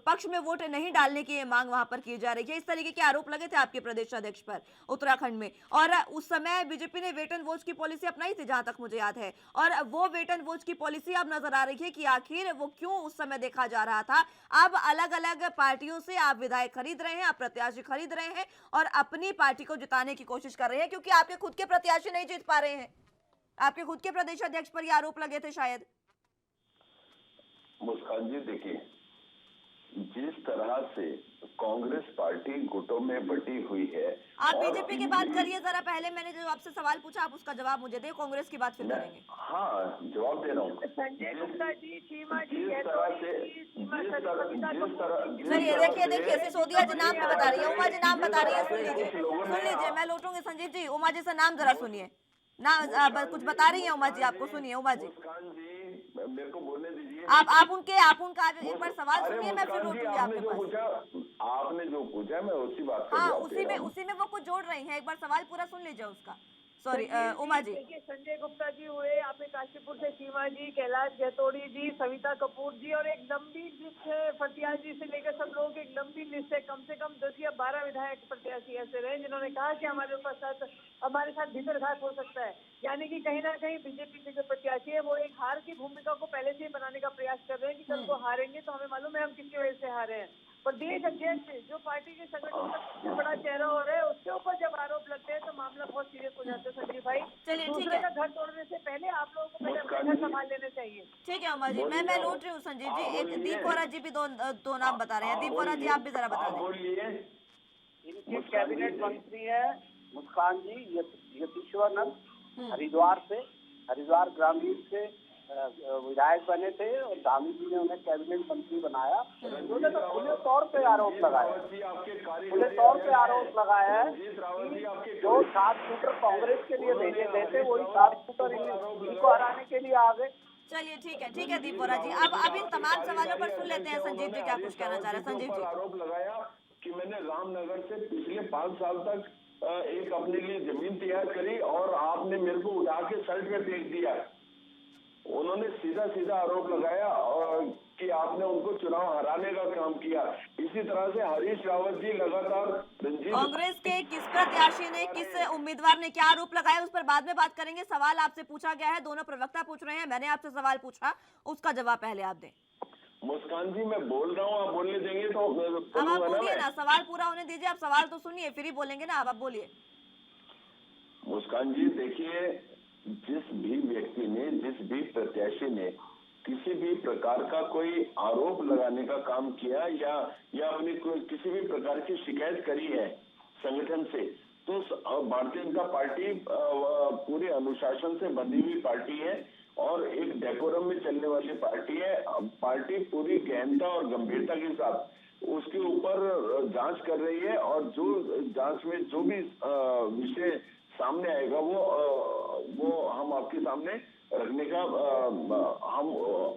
पक्ष में वोट नहीं डालने की मांग वहां पर की जा रही है। इस तरीके के आरोप लगे थे आपके प्रदेश अध्यक्ष पर उत्तराखंड में, और उस समय बीजेपी ने वेट एंड वॉच की पॉलिसी अपनाई थी, जहां तक मुझे याद है। और वो वेट एंड वॉच की पॉलिसी अब नजर आ रही है कि आखिर वो क्यों उस समय देखा जा रहा था। अब अलग अलग पार्टियों से आप विधायक खरीद रहे हैं, आप प्रत्याशी खरीद रहे हैं और अपनी पार्टी को जिताने की कोशिश कर रहे हैं, क्योंकि आपके खुद के प्रत्याशी नहीं जीत पा रहे हैं। आपके खुद के प्रदेश अध्यक्ष पर ये आरोप लगे थे शायद। मुस्कान जी, देखिए, जिस तरह से कांग्रेस पार्टी पार्टी गुटों में बटी हुई है। आप और बीजेपी की बात करिए जरा, पहले मैंने जो आपसे सवाल पूछा आप उसका जवाब मुझे दे, कांग्रेस की बात फिर करेंगे। हाँ, जवाब दे रहा हूँ। संजय गुप्ता जी, सीमा जी, जिस तरह से चलिए देखिए सिसोदिया जी नाम पे बता रही है, उमा जी नाम बता रही है, सुन लीजिए, मैं लौटूंगी संजीव जी, उमा जी से नाम जरा सुनिए ना, कुछ बता रही है उमा जी आपको, सुनिए उमा जी। मुस्कान जी, मेरे को बोलने दीजिए। आप उनका एक बार सवाल सुनिए, मैं फिर लौटूंगी आपके पास। आपने जो पूछा मैं उसी बात का हाँ, जवाब दे रहा हूँ। उसी में वो कुछ जोड़ रही हैं, एक बार सवाल पूरा सुन लीजिए उसका। सॉरी उमा जी। देखिए, संजय गुप्ता जी हुए, आपने काशीपुर से सीमा जी, कैलाश जैतोड़ी जी, सविता कपूर जी, और एक लंबी लिस्ट है, फटिया जी से लेकर सब लोग, एक लंबी लिस्ट है, कम से कम 10 या 12 विधायक प्रत्याशी ऐसे रहे जिन्होंने कहा कि हमारे साथ भितरघात हो सकता है। यानी कि कहीं ना कहीं बीजेपी के जो प्रत्याशी है वो एक हार की भूमिका को पहले से ही बनाने का प्रयास कर रहे हैं कि कल को हारेंगे तो हमें मालूम है हम किसकी वजह से हारे हैं। प्रदेश अध्यक्ष जो पार्टी के संगठन का सबसे बड़ा चेहरा हो रहा है, उसके ऊपर जब आरोप लगते हैं तो मामला बहुत सीरियस हो जाता है संजीव भाई। चलिए ठीक दूसरे है, का घर तोड़ने से पहले आप लोगों को पहले अपना घर संभाल लेना चाहिए। ठीक है उमा जी, मैं लौट रही हूँ संजीव जी। एक दीप वोरा जी भी दो नाम बता रहे हैं, दीप वोरा जी आप भी जरा बता दें। इनके कैबिनेट मंत्री है मुस्कान जी, यतीश्वरनंद हरिद्वार ग्रामीण से विधायक बने थे और धामी जी ने उन्हें कैबिनेट मंत्री बनाया। उन्होंने तो खुले तौर पे आरोप लगाया है कि जो 7 शूटर कांग्रेस के लिए भेजे गए थे वही 7 शूटर इनको हराने के लिए आ गए। चलिए ठीक है दीप वोरा जी, अब इन तमाम सवालों पर सुन लेते हैं संजीव जी क्या कुछ कहना चाह रहे हैं। संजीव जी, आरोप लगाया कि मैंने रामनगर से पिछले 5 साल तक एक अपने लिए जमीन तैयार करी और आपने मेरे को उठा के सड़क पे फेंक दिया। उन्होंने सीधा आरोप लगाया और कि आपने उनको चुनाव हराने का काम किया। इसी तरह से हरीश रावत जी लगातार कांग्रेस के किस प्रत्याशी ने, किस उम्मीदवार ने क्या आरोप लगाया उस पर बाद में बात करेंगे। सवाल आपसे पूछा गया है, दोनों प्रवक्ता पूछ रहे हैं, मैंने आपसे सवाल पूछा, उसका जवाब पहले आप दें। मुस्कान जी, मैं बोल रहा हूँ, आप बोलने देंगे तो अब आप बोलिए ना, सवाल पूरा होने दीजिए, आप सवाल तो सुनिए फिर ही बोलेंगे ना, आप बोलिए। मुस्कान जी देखिए, जिस भी व्यक्ति ने, जिस भी प्रत्याशी ने किसी भी प्रकार का कोई आरोप लगाने का काम किया या अपनी किसी भी प्रकार की शिकायत करी है संगठन से, तो भारतीय जनता पार्टी पूरे अनुशासन से बंधी हुई पार्टी है और एक डेकोरम में चलने वाली पार्टी है। पार्टी पूरी गहनता और गंभीरता के साथ उसके ऊपर जांच कर रही है और जो जांच में जो भी विषय सामने आएगा वो हम आपके सामने रखने का हम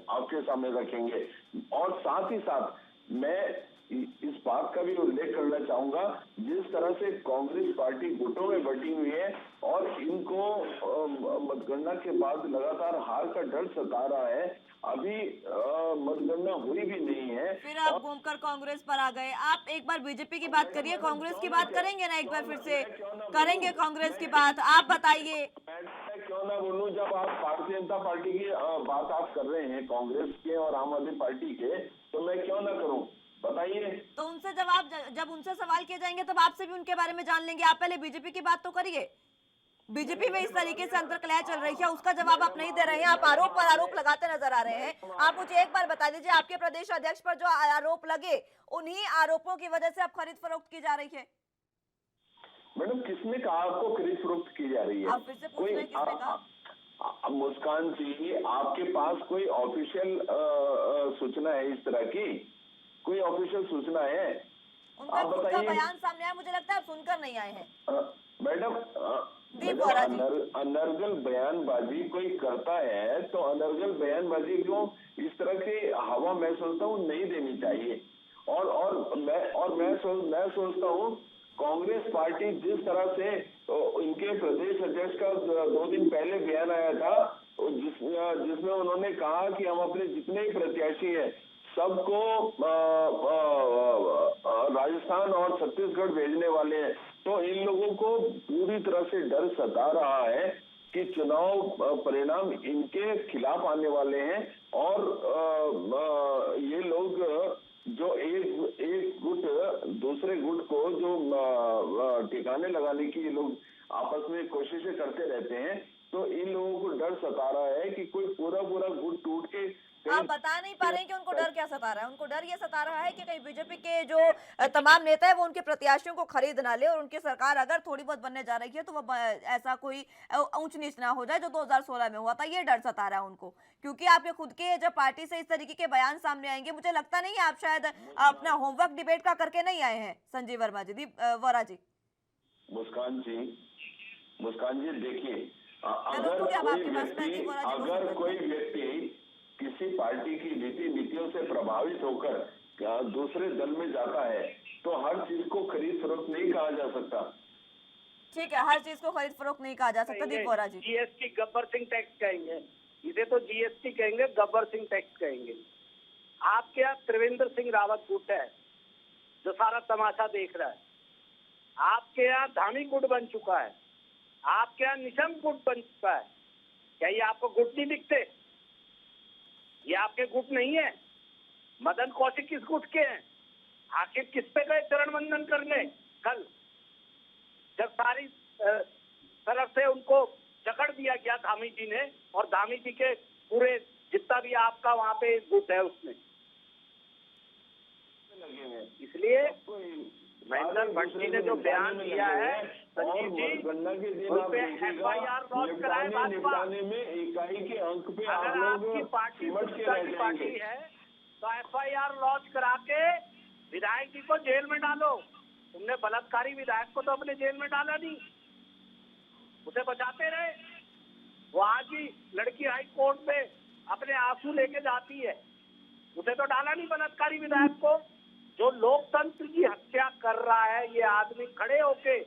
आपके सामने रखेंगे। और साथ ही साथ मैं इस बात का भी उल्लेख करना चाहूंगा, जिस तरह से कांग्रेस पार्टी गुटों में बटी हुई है और इनको मतगणना के बाद लगातार हार का डर सता रहा है। अभी मतगणना हुई भी नहीं है, फिर आप घूमकर कांग्रेस पर आ गए। आप एक बार बीजेपी की बात करिए, कांग्रेस की बात करेंगे ना, एक बार फिर से करेंगे कांग्रेस की बात, आप बताइए। मैं क्यों ना बोलूं, जब आप भारतीय जनता पार्टी की बात आप कर रहे हैं, कांग्रेस के और आम आदमी पार्टी के, तो मैं क्यों ना करूं, बताइए। तो उनसे जब उनसे सवाल किए जाएंगे तब आपसे भी उनके बारे में जान लेंगे। आप पहले बीजेपी की बात तो करिए। बीजेपी में इस तरीके से अंतर्कलह चल रही है, उसका जवाब आप नहीं दे रहे हैं, आप आरोप पर आरोप लगाते नजर आ रहे हैं। आप मुझे एक बार बता दीजिए, आपके प्रदेश अध्यक्ष पर जो आरोप लगे, उन्हीं आरोपों की वजह से अब खरीद फरोख्त की जा रही है। मैडम, किसने कहा आपको खरीद फरोख्त की जा रही है? आप फिर से पूछ रहे हैं किसने कहा? मुस्कान जी, आपके पास कोई ऑफिशियल सूचना है इस तरह की? कोई ऑफिशियल सूचना है? उनका खुद का बयान सामने आया, मुझे लगता है आप सुनकर नहीं आए हैं। मैडम, अनर्गल बयानबाजी कोई करता है तो अनर्गल बयानबाजी क्यों इस तरह की हवा, मैं सोचता हूँ नहीं देनी चाहिए। और मैं सोचता हूँ कांग्रेस पार्टी जिस तरह से इनके प्रदेश अध्यक्ष का 2 दिन पहले बयान आया था, जिसमें उन्होंने कहा कि हम अपने जितने ही प्रत्याशी हैं सबको राजस्थान और छत्तीसगढ़ भेजने वाले हैं, तो इन लोगों को पूरी तरह से डर सता रहा है कि चुनाव परिणाम इनके खिलाफ आने वाले हैं। और ये लोग जो एक गुट दूसरे गुट को जो ठिकाने लगाने की ये लोग आपस में कोशिशें करते रहते हैं, तो इन लोगों को डर सता रहा है कि कोई पूरा गुट टूट के आप बता नहीं पा रहे हैं कि उनको डर क्या सता रहा है। उनको डर ये सता रहा है कि कहीं बीजेपी के जो तमाम नेता है वो उनके प्रत्याशियों को खरीद ना ले और उनकी सरकार अगर थोड़ी बहुत बनने जा रही है तो वो ऐसा कोई ऊंच नीच ना हो जाए जो 2016 में हुआ था। ये डर सता रहा है उनको, क्योंकि आपके खुद के जब पार्टी से इस तरीके के बयान सामने आएंगे, मुझे लगता नहीं है आप शायद अपना होमवर्क डिबेट का करके नहीं आए हैं संजीव वर्मा जी, वोरा जी। मुस्कान जी देखिए, अगर कोई व्यक्ति किसी पार्टी की नीतियों से प्रभावित होकर दूसरे दल में जाता है तो हर चीज को खरीद फरोख्त नहीं कहा जा सकता। ठीक है, हर चीज को खरीद फरोख्त नहीं कहा जा सकता। दीप वोरा जी, जीएसटी गब्बर सिंह टैक्स कहेंगे, इसे तो जीएसटी कहेंगे, गब्बर सिंह टैक्स कहेंगे। आपके यहाँ त्रिवेंद्र सिंह रावत गुट है जो सारा तमाशा देख रहा है। आपके यहाँ धामी गुट बन चुका है, आपके यहाँ निशम गुट बन चुका है। क्या ये आपको गुट नहीं दिखते? ये आपके गुट नहीं है। मदन कौशिक किस गुट के हैं? आखिर किस पे गए चरण वंदन करने कल, जब सारी तरफ से उनको जकड़ दिया गया धामी जी ने, और धामी जी के पूरे जितना भी आपका वहाँ पे गुट है उसमें। इसलिए महेंद्र भट्ट जी ने जो बयान दिया है संजीव जी, उन पे FIR लॉन्च कराए भाजपा में। इकाई के अंक पे अगर आपकी पार्टी पार्टी है तो FIR लॉन्च करा के विधायक जी को जेल में डालो। तुमने बलात्कारी विधायक को तो अपने जेल में डाला नहीं, उसे बचाते रहे। वो आज ही लड़की हाई कोर्ट में अपने आंसू लेके जाती है, उसे तो डाला नहीं बलात्कारी विधायक को। जो लोकतंत्र की हत्या कर रहा है ये आदमी खड़े होके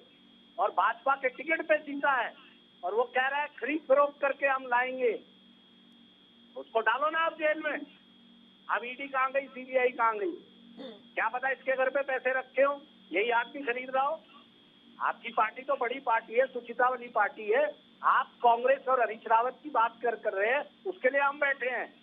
और भाजपा के टिकट पे जीता है, और वो कह रहा है खरीद फरोख्त करके हम लाएंगे। उसको डालो ना आप जेल में। अब ईडी कहाँ गई, CBI कहाँ गई? क्या पता इसके घर पे पैसे रखे हो, यही आदमी खरीद रहा हो। आपकी पार्टी तो बड़ी पार्टी है, सुचिता वाली पार्टी है। आप कांग्रेस और हरीश रावत की बात कर रहे हैं, उसके लिए हम बैठे हैं।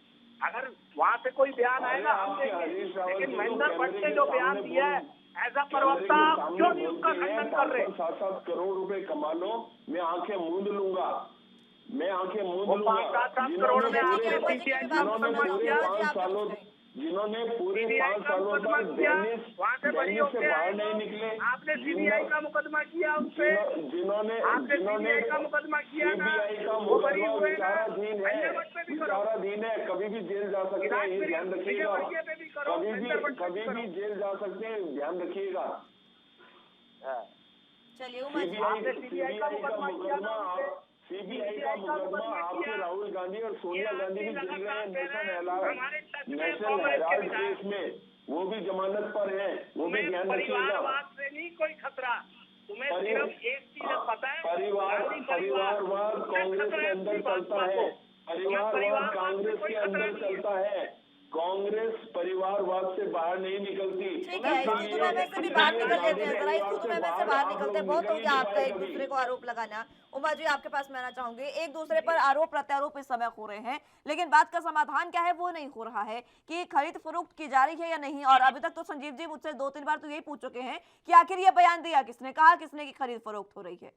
अगर वहाँ से कोई बयान आएगा हम देंगे, लेकिन महेंद्र भट्ट ने जो बयान दिया है ऐसा प्रवक्ता, आप क्यों नहीं उसका खंडन कर रहे? 7-7 करोड़ रुपए कमा लो, मैं आंखें मूंद लूंगा, मैं आंखें मूंद लूंगा। 5-7 करोड़ में जिन्होंने पूरे 5 सालों तक वहाँ से बड़ी से बाहर नहीं निकले, आपने CBI का मुकदमा किया उनसे, जिन्होंने CBI का मुकदमा किया ना, CBI का वो बरी मुकदमा हुए ना। विचाराधीन है, कभी भी जेल जा सकते हैं, ये ध्यान रखिएगा। कभी भी जेल जा सकते हैं, ध्यान रखिएगा। चलिए CBI का मुकदमा आपके राहुल गांधी और सोनिया गांधी भी जेल गए हैं नेशनल हेराल्ड केस में, वो भी जमानत पर है, वो भी ध्यान रखिएगा। परिवारवाद से नहीं कोई खतरा, तुम्हें सिर्फ एक चीज पता है, परिवारवाद कांग्रेस के अंदर चलता है, परिवारवाद कांग्रेस के अंदर चलता है। कांग्रेस परिवारवाद से बाहर नहीं निकलती। ठीक है, इस कुतुबे से भी बाहर निकल लेते हैं, जरा इस कुतुबे से बाहर निकलते हैं। बहुत हो गया आपका एक दूसरे को आरोप लगाना। उमा जी, आपके पास मैं आना चाहूंगी। एक दूसरे पर आरोप प्रत्यारोप इस समय हो रहे हैं, लेकिन बात का समाधान क्या है वो नहीं हो रहा है कि खरीद फरोख्त की जा रही है या नहीं। और अभी तक तो संजीव जी मुझसे 2-3 बार तो यही पूछ चुके हैं कि आखिर ये बयान दिया किसने, कहा किसने कि खरीद फरोख्त हो रही है।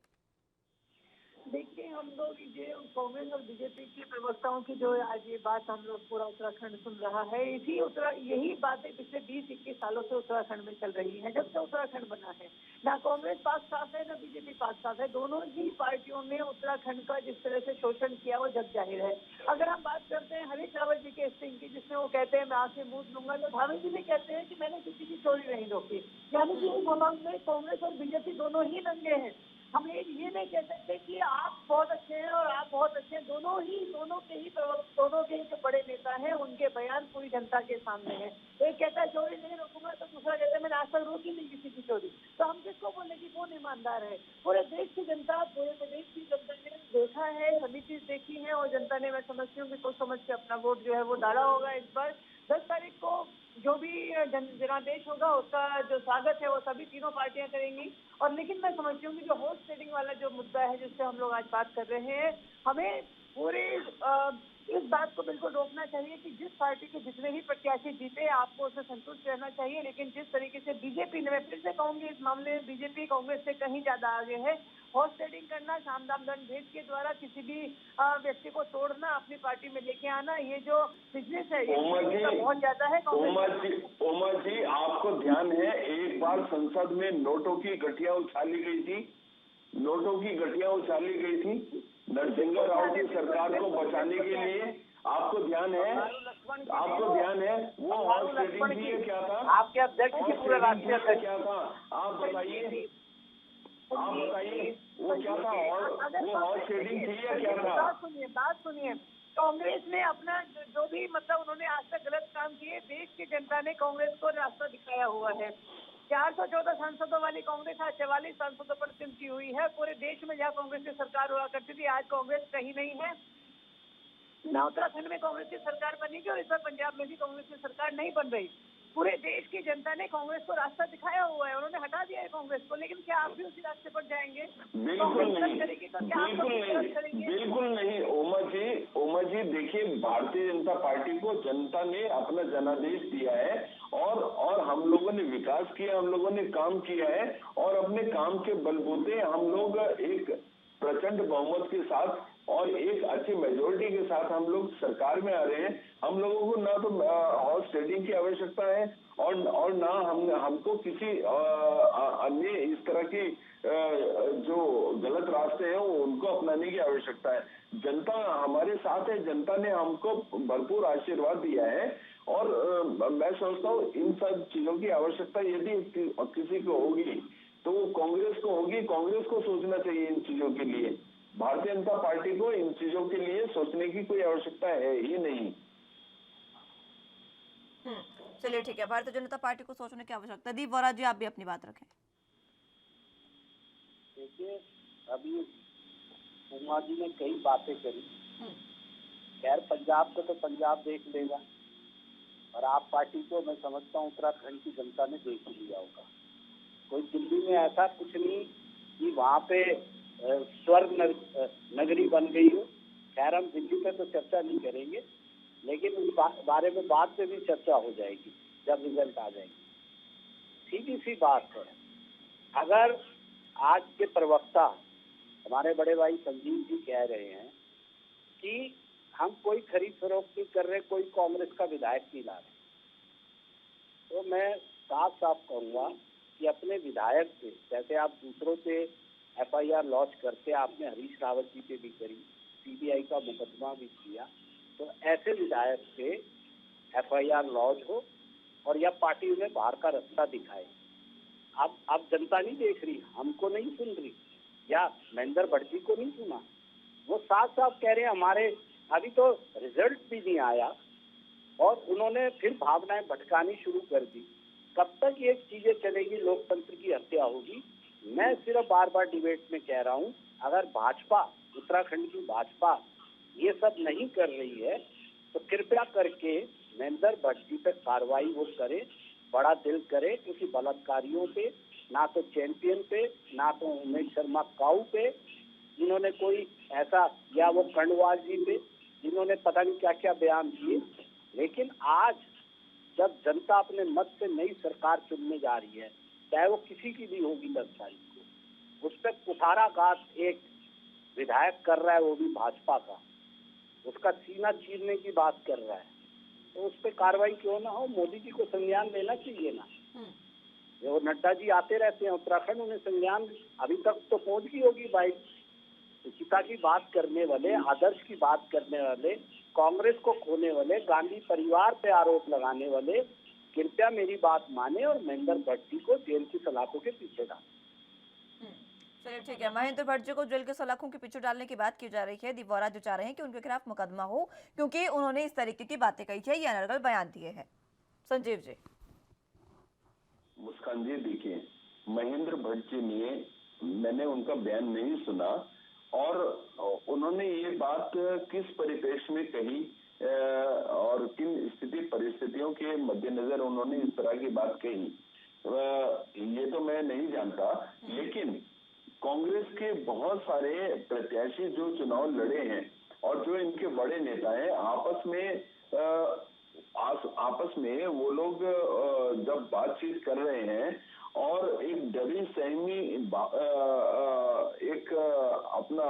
देखिए, हम लोग ये कांग्रेस और बीजेपी के प्रवक्ताओं की जो आज ये बात हम लोग पूरा उत्तराखंड सुन रहा है, यही बातें पिछले 20-21 सालों से उत्तराखंड में चल रही है। जब से उत्तराखंड बना है, ना कांग्रेस पास साफ है, ना बीजेपी पास साफ है। दोनों ही पार्टियों ने उत्तराखंड का जिस तरह से शोषण किया वो जग जाहिर है। अगर हम बात करते हैं हरीश रावत जी के स्टिंग की, जिसमें वो कहते हैं मैं आंखें मूंद लूंगा, तो धामी जी भी कहते हैं कि मैंने किसी की चोरी नहीं रोकी। यानी कि इस मामले में कांग्रेस और बीजेपी दोनों ही नंगे हैं। हम ये नहीं कह सकते कि आप बहुत अच्छे हैं और आप बहुत अच्छे हैं। दोनों के ही जो बड़े नेता हैं उनके बयान पूरी जनता के सामने हैं। एक कहता है चोरी नहीं रोकूंगा, तो दूसरा कहता है मैंने आज तक रोकी नहीं किसी की चोरी। तो हम किसको बोले कि कौन ईमानदार है? पूरे देश की जनता, पूरे प्रदेश की जनता ने देखा है, सभी चीज देखी है, और जनता ने, मैं समझती हूँ कि सोच समझ के अपना वोट जो है वो डाला होगा। इस बार 10 तारीख को जो भी जनादेश होगा उसका जो स्वागत है वो सभी तीनों पार्टियां करेंगी। और लेकिन मैं समझती हूँ कि जो हॉर्स ट्रेडिंग वाला जो मुद्दा है जिससे हम लोग आज बात कर रहे हैं, हमें पूरे इस बात को बिल्कुल रोकना चाहिए कि जिस पार्टी के जितने भी प्रत्याशी जीते आपको उससे संतुष्ट रहना चाहिए। लेकिन जिस तरीके से बीजेपी ने, मैं फिर से कहूंगी, इस मामले में बीजेपी कांग्रेस से कहीं ज्यादा आगे है। हॉर्स ट्रेडिंग करना, साम दाम दंड भेद के द्वारा किसी भी व्यक्ति को तोड़ना, अपनी पार्टी में लेके आना, ये जो बिजनेस है ये बहुत ज्यादा है। उमा जी आपको ध्यान है, एक बार संसद में नोटों की गठिया उछाली गई थी, नरसिंह राव की सरकार को बचाने के लिए। आपको ध्यान है वो हॉर्स ट्रेडिंग थी या क्या था? आपके अध्यक्ष की पूरे राष्ट्रीय अध्यक्ष क्या था? आप बताइए वो क्या था? वो हॉर्स ट्रेडिंग थी या क्या था? बात सुनिए, कांग्रेस ने अपना जो भी मतलब उन्होंने आज तक गलत काम किए, देश की जनता ने कांग्रेस को रास्ता दिखाया हुआ है। 414 सांसदों वाली कांग्रेस आज 44 सांसदों पर सिमटी हुई है। पूरे देश में जहाँ कांग्रेस की सरकार हुआ करती थी, आज कांग्रेस कहीं नहीं है। ना उत्तराखंड में कांग्रेस की सरकार बनेगी और इस बार पंजाब में भी कांग्रेस की सरकार नहीं बन रही। पूरे देश की जनता ने कांग्रेस को रास्ता दिखाया हुआ है, उन्होंने हटा दिया है कांग्रेस को, लेकिन क्या आप भी उसी रास्ते पर जाएंगे? बिल्कुल नहीं उमा जी देखिए, भारतीय जनता पार्टी को जनता ने अपना जनादेश दिया है और हम लोगों ने विकास किया, हम लोगों ने काम किया है और अपने काम के बलबूते हम लोग एक प्रचंड बहुमत के साथ और एक अच्छी मेजोरिटी के साथ हम लोग सरकार में आ रहे हैं। हम लोगों को ना तो हॉर्स ट्रेडिंग की आवश्यकता है और ना हमको किसी अन्य इस तरह की जो गलत रास्ते हैं उनको अपनाने की आवश्यकता है। जनता हमारे साथ है, जनता ने हमको भरपूर आशीर्वाद दिया है और मैं सोचता हूँ इन सब चीजों की आवश्यकता यदि किसी को होगी तो कांग्रेस को होगी। कांग्रेस को सोचना चाहिए इन चीजों के लिए, भारतीय जनता पार्टी को इन चीजों के लिए सोचने की कोई आवश्यकता है ही नहीं। चलिए ठीक है, भारतीय जनता पार्टी को सोचने की आवश्यकता। दीप वोरा जी, आप भी अपनी बात रखें। देखिए, अभी उमा जी ने कई बातें करी, खैर पंजाब को तो पंजाब देख लेगा और आप पार्टी को मैं समझता हूँ उत्तराखंड की जनता ने देख लिया होगा। कोई दिल्ली में ऐसा कुछ नहीं कि वहाँ पे स्वर्ग नगरी बन गई हो। खैर हम दिल्ली पे तो चर्चा नहीं करेंगे, लेकिन उस बारे में बाद में भी चर्चा हो जाएगी जब रिजल्ट आ जाएगी। सीधी सी बात है, अगर आज के प्रवक्ता हमारे बड़े भाई संजीव जी कह रहे हैं कि हम कोई खरीद फरोख्त नहीं कर रहे, कोई कांग्रेस का विधायक नहीं ला रहे, तो मैं साफ साफ कहूँगा कि अपने विधायक से, जैसे आप दूसरों पे FIR लॉन्च करते, आपने हरीश रावत जी पे भी करी, CBI का मुकदमा भी किया, तो ऐसे विधायक से FIR लॉन्च हो और या पार्टी उन्हें बाहर का रास्ता दिखाए। अब जनता नहीं देख रही, हमको नहीं सुन रही या महेंद्र भट्ट जी को नहीं सुना, वो साफ साफ कह रहे हैं हमारे अभी तो रिजल्ट भी नहीं आया और उन्होंने फिर भावनाएं भटकानी शुरू कर दी। कब तक ये चीजें चलेगी, लोकतंत्र की हत्या होगी। मैं सिर्फ बार बार डिबेट में कह रहा हूँ, अगर भाजपा, उत्तराखंड की भाजपा ये सब नहीं कर रही है तो कृपया करके महेंद्र भट्ट जी पे कार्रवाई वो करे, बड़ा दिल करे, क्योंकि बलात्कारियों पे, ना तो चैंपियन पे, ना तो उमेश शर्मा काऊ पे जिन्होंने कोई ऐसा, या वो कर्णवाल जी पे जिन्होंने पता नहीं क्या क्या बयान दिए। लेकिन आज जब जनता अपने मत से नई सरकार चुनने जा रही है, चाहे वो किसी की भी होगी 10 तारीख को, उस पर कुठाराघात एक विधायक कर रहा है, वो भी भाजपा का, उसका सीना चीरने की बात कर रहा है, तो उस पर कार्रवाई क्यों ना हो? मोदी जी को संज्ञान लेना चाहिए ना। वो नड्डा जी आते रहते हैं उत्तराखंड, उन्हें संज्ञान अभी तक तो पहुंच गई होगी भाई। सुचिता की बात करने वाले, आदर्श की बात करने वाले, कांग्रेस को खोने वाले, गांधी परिवार पे आरोप लगाने वाले, कृपया मेरी बात माने और महेंद्र भट्ट जी को जेल की सलाखों के पीछे डालें। चलिए ठीक है, महेंद्र भट्ट जी को जेल के सलाखों के पीछे डालने की बात की जा रही है। दीप वोरा जो चाह रहे हैं कि उनके खिलाफ मुकदमा हो क्योंकि उन्होंने इस तरीके की बातें कही है, ये अनर्गल बयान दिए हैं। संजीव जी। मुस्कान जी, देखिए महेंद्र भट्ट जी ने, मैंने उनका बयान नहीं सुना और उन्होंने ये बात किस परिप्रेक्ष्य में कही और किन स्थिति परिस्थितियों के मद्देनजर उन्होंने इस तरह की बात कही, ये तो मैं नहीं जानता। लेकिन कांग्रेस के बहुत सारे प्रत्याशी जो चुनाव लड़े हैं और जो इनके बड़े नेता हैं, आपस में वो लोग जब बातचीत कर रहे हैं और एक डरी सहमी एक अपना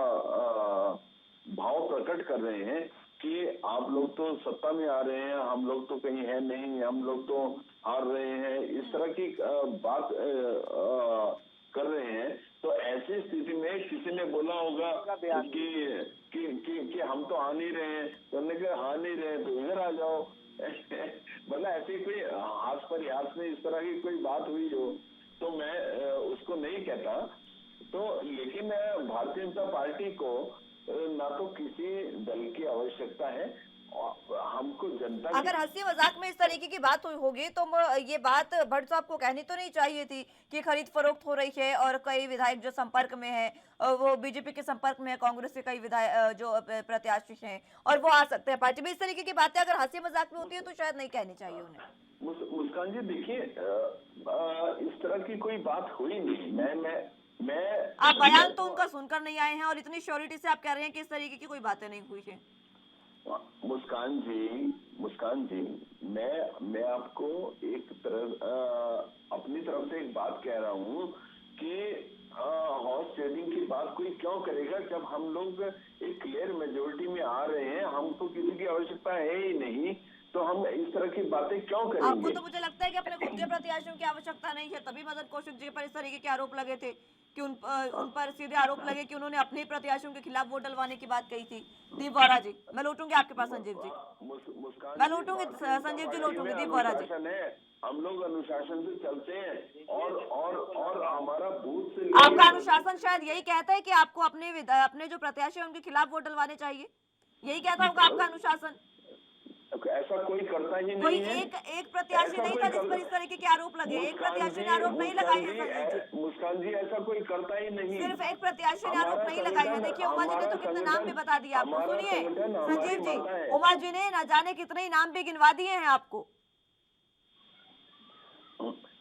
भाव प्रकट कर रहे हैं कि आप लोग तो सत्ता में आ रहे हैं, हम लोग तो कहीं है नहीं, हम लोग तो हार रहे हैं, इस तरह की बात कर रहे हैं। तो ऐसी स्थिति में किसी ने बोला होगा कि हम तो आ नहीं रहे हैं, तो हमने कहा आ नहीं रहे तो इधर आ जाओ। मतलब ऐसी कोई हास परिहास में इस तरह की कोई बात हुई हो तो मैं उसको नहीं कहता। तो लेकिन भारतीय जनता पार्टी को ना तो किसी दल की आवश्यकता है, हमको जनता अगर हंसी मजाक में इस तरीके की बात होगी तो ये बात भट्ट साहब को कहनी तो नहीं चाहिए थी कि खरीद फरोख्त हो रही है और कई विधायक जो संपर्क में है वो बीजेपी के संपर्क में है, कांग्रेस के कई विधायक जो प्रत्याशी हैं और वो आ सकते हैं पार्टी में। इस तरीके की बातें अगर हंसी मजाक में होती है तो शायद नहीं कहनी चाहिए उन्हें। मुस्कान जी देखिए, इस तरह की कोई बात हुई नहीं। मैं आप बयान तो उनका सुनकर नहीं आए हैं और इतनी श्योरिटी से आप कह रहे हैं कि इस तरीके की कोई बातें नहीं हुई है। मुस्कान जी मैं आपको एक अपनी तरफ से एक बात कह रहा हूँ कि हॉर्स ट्रेडिंग की बात कोई क्यों करेगा जब हम लोग एक क्लियर मेजोरिटी में आ रहे हैं, हमको किसी की आवश्यकता है ही नहीं, तो हम इस तरह की बातें क्यों करेंगे। आपको तो मुझे लगता है कि अपने खुद के प्रत्याशियों की आवश्यकता नहीं है, तभी मदन कौशिक जी पर इस तरीके के आरोप लगे थे कि उन पर सीधे आरोप लगे कि उन्होंने अपने प्रत्याशियों के खिलाफ वोट डलवाने की बात कही थी। दीप वोरा जी, मैं लौटूंगी आपके पास। संजीव जी, मैं लौटूंगी। संजीव जी लौटूंगी। दीप वोरा जी, हम लोग अनुशासन से चलते हैं और हमारा बूथ से आपका अनुशासन शायद यही कहता है कि आपको अपने जो प्रत्याशी है उनके खिलाफ वोट डलवाने चाहिए, यही कहता होगा आपका अनुशासन। ऐसा कोई करता ही नहीं कोई है। एक प्रत्याशी नहीं था जिस पर इस तरीके के आरोप लगे। एक प्रत्याशी ने आरोप नहीं लगाए हैं। संजीव जी, मुस्कान जी ऐसा कोई करता ही नहीं। सिर्फ एक प्रत्याशी ने आरोप नहीं लगाए हैं। देखिए उमा जी ने तो कितने नाम भी बता दिए आपको। सुनिए संजीव जी, उमा जी ने न जाने कितने नाम भी गिनवा दिए हैं आपको।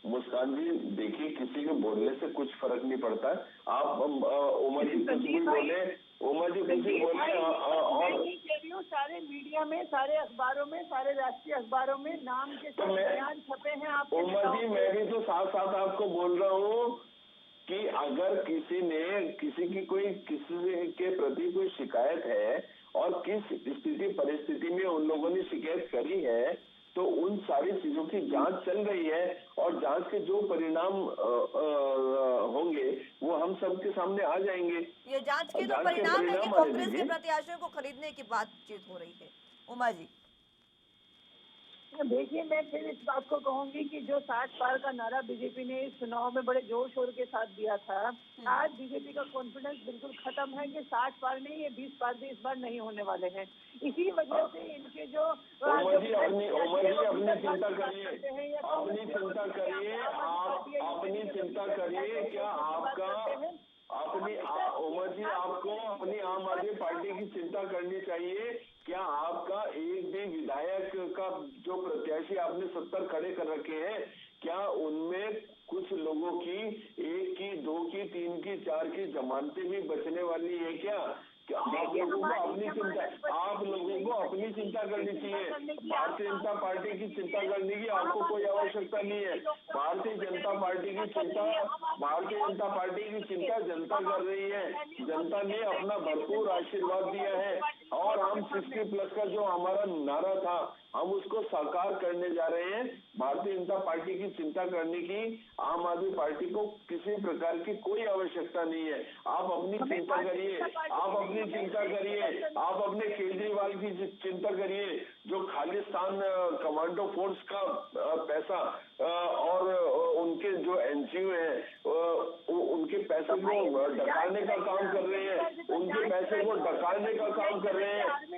मुस्कान जी देखिए, किसी के बोलने से कुछ फर्क नहीं पड़ता। आप उमा जी कुछ भी बोले, उमा जी कुछ भी बोले और सारे मीडिया में, सारे अखबारों में, सारे राष्ट्रीय अखबारों में नाम के साथ बयान छपे हैं। आप उमा जी मैं भी तो साथ साथ आपको बोल रहा हूँ कि अगर किसी के प्रति कोई शिकायत है और किस स्थिति परिस्थिति में उन लोगों ने शिकायत करी है तो उन सारी चीजों की जांच चल रही है और जांच के जो परिणाम होंगे वो हम सबके सामने आ जाएंगे। ये जांच के तो परिणाम है कि कांग्रेस के प्रत्याशियों को खरीदने की बातचीत हो रही है। उमा जी देखिए, मैं फिर इस बात को कहूंगी कि जो 60 पार का नारा बीजेपी ने इस चुनाव में बड़े जोर शोर के साथ दिया था, आज बीजेपी का कॉन्फिडेंस बिल्कुल खत्म है कि 60 पार नहीं, ये 20 पार भी इस बार नहीं होने वाले हैं। इसी वजह से इनके जो अपनी चिंता करिए, अपनी चिंता करिए क्या आपका उमा जी आपको अपनी आम आदमी पार्टी की चिंता करनी चाहिए। क्या आपका एक भी विधायक का जो प्रत्याशी आपने 70 खड़े कर रखे हैं, क्या उनमें कुछ लोगों की 1 की 2 की 3 की 4 की जमानतें भी बचने वाली है क्या? आप लोगों को अपनी चिंता करनी चाहिए। भारतीय जनता पार्टी की चिंता करने की आपको कोई आवश्यकता नहीं है। भारतीय जनता पार्टी की चिंता जनता कर रही है। जनता ने अपना भरपूर आशीर्वाद दिया है और हम 60+ का जो हमारा नारा था हम उसको साकार करने जा रहे हैं। भारतीय जनता पार्टी की चिंता करने की आम आदमी पार्टी को किसी प्रकार की कोई आवश्यकता नहीं है। आप अपनी चिंता करिए, आप अपने केजरीवाल की चिंता करिए जो खालिस्तान कमांडो फोर्स का पैसा और उनके जो एनजीओ हैं उनके पैसे को डकाने का काम कर रहे हैं,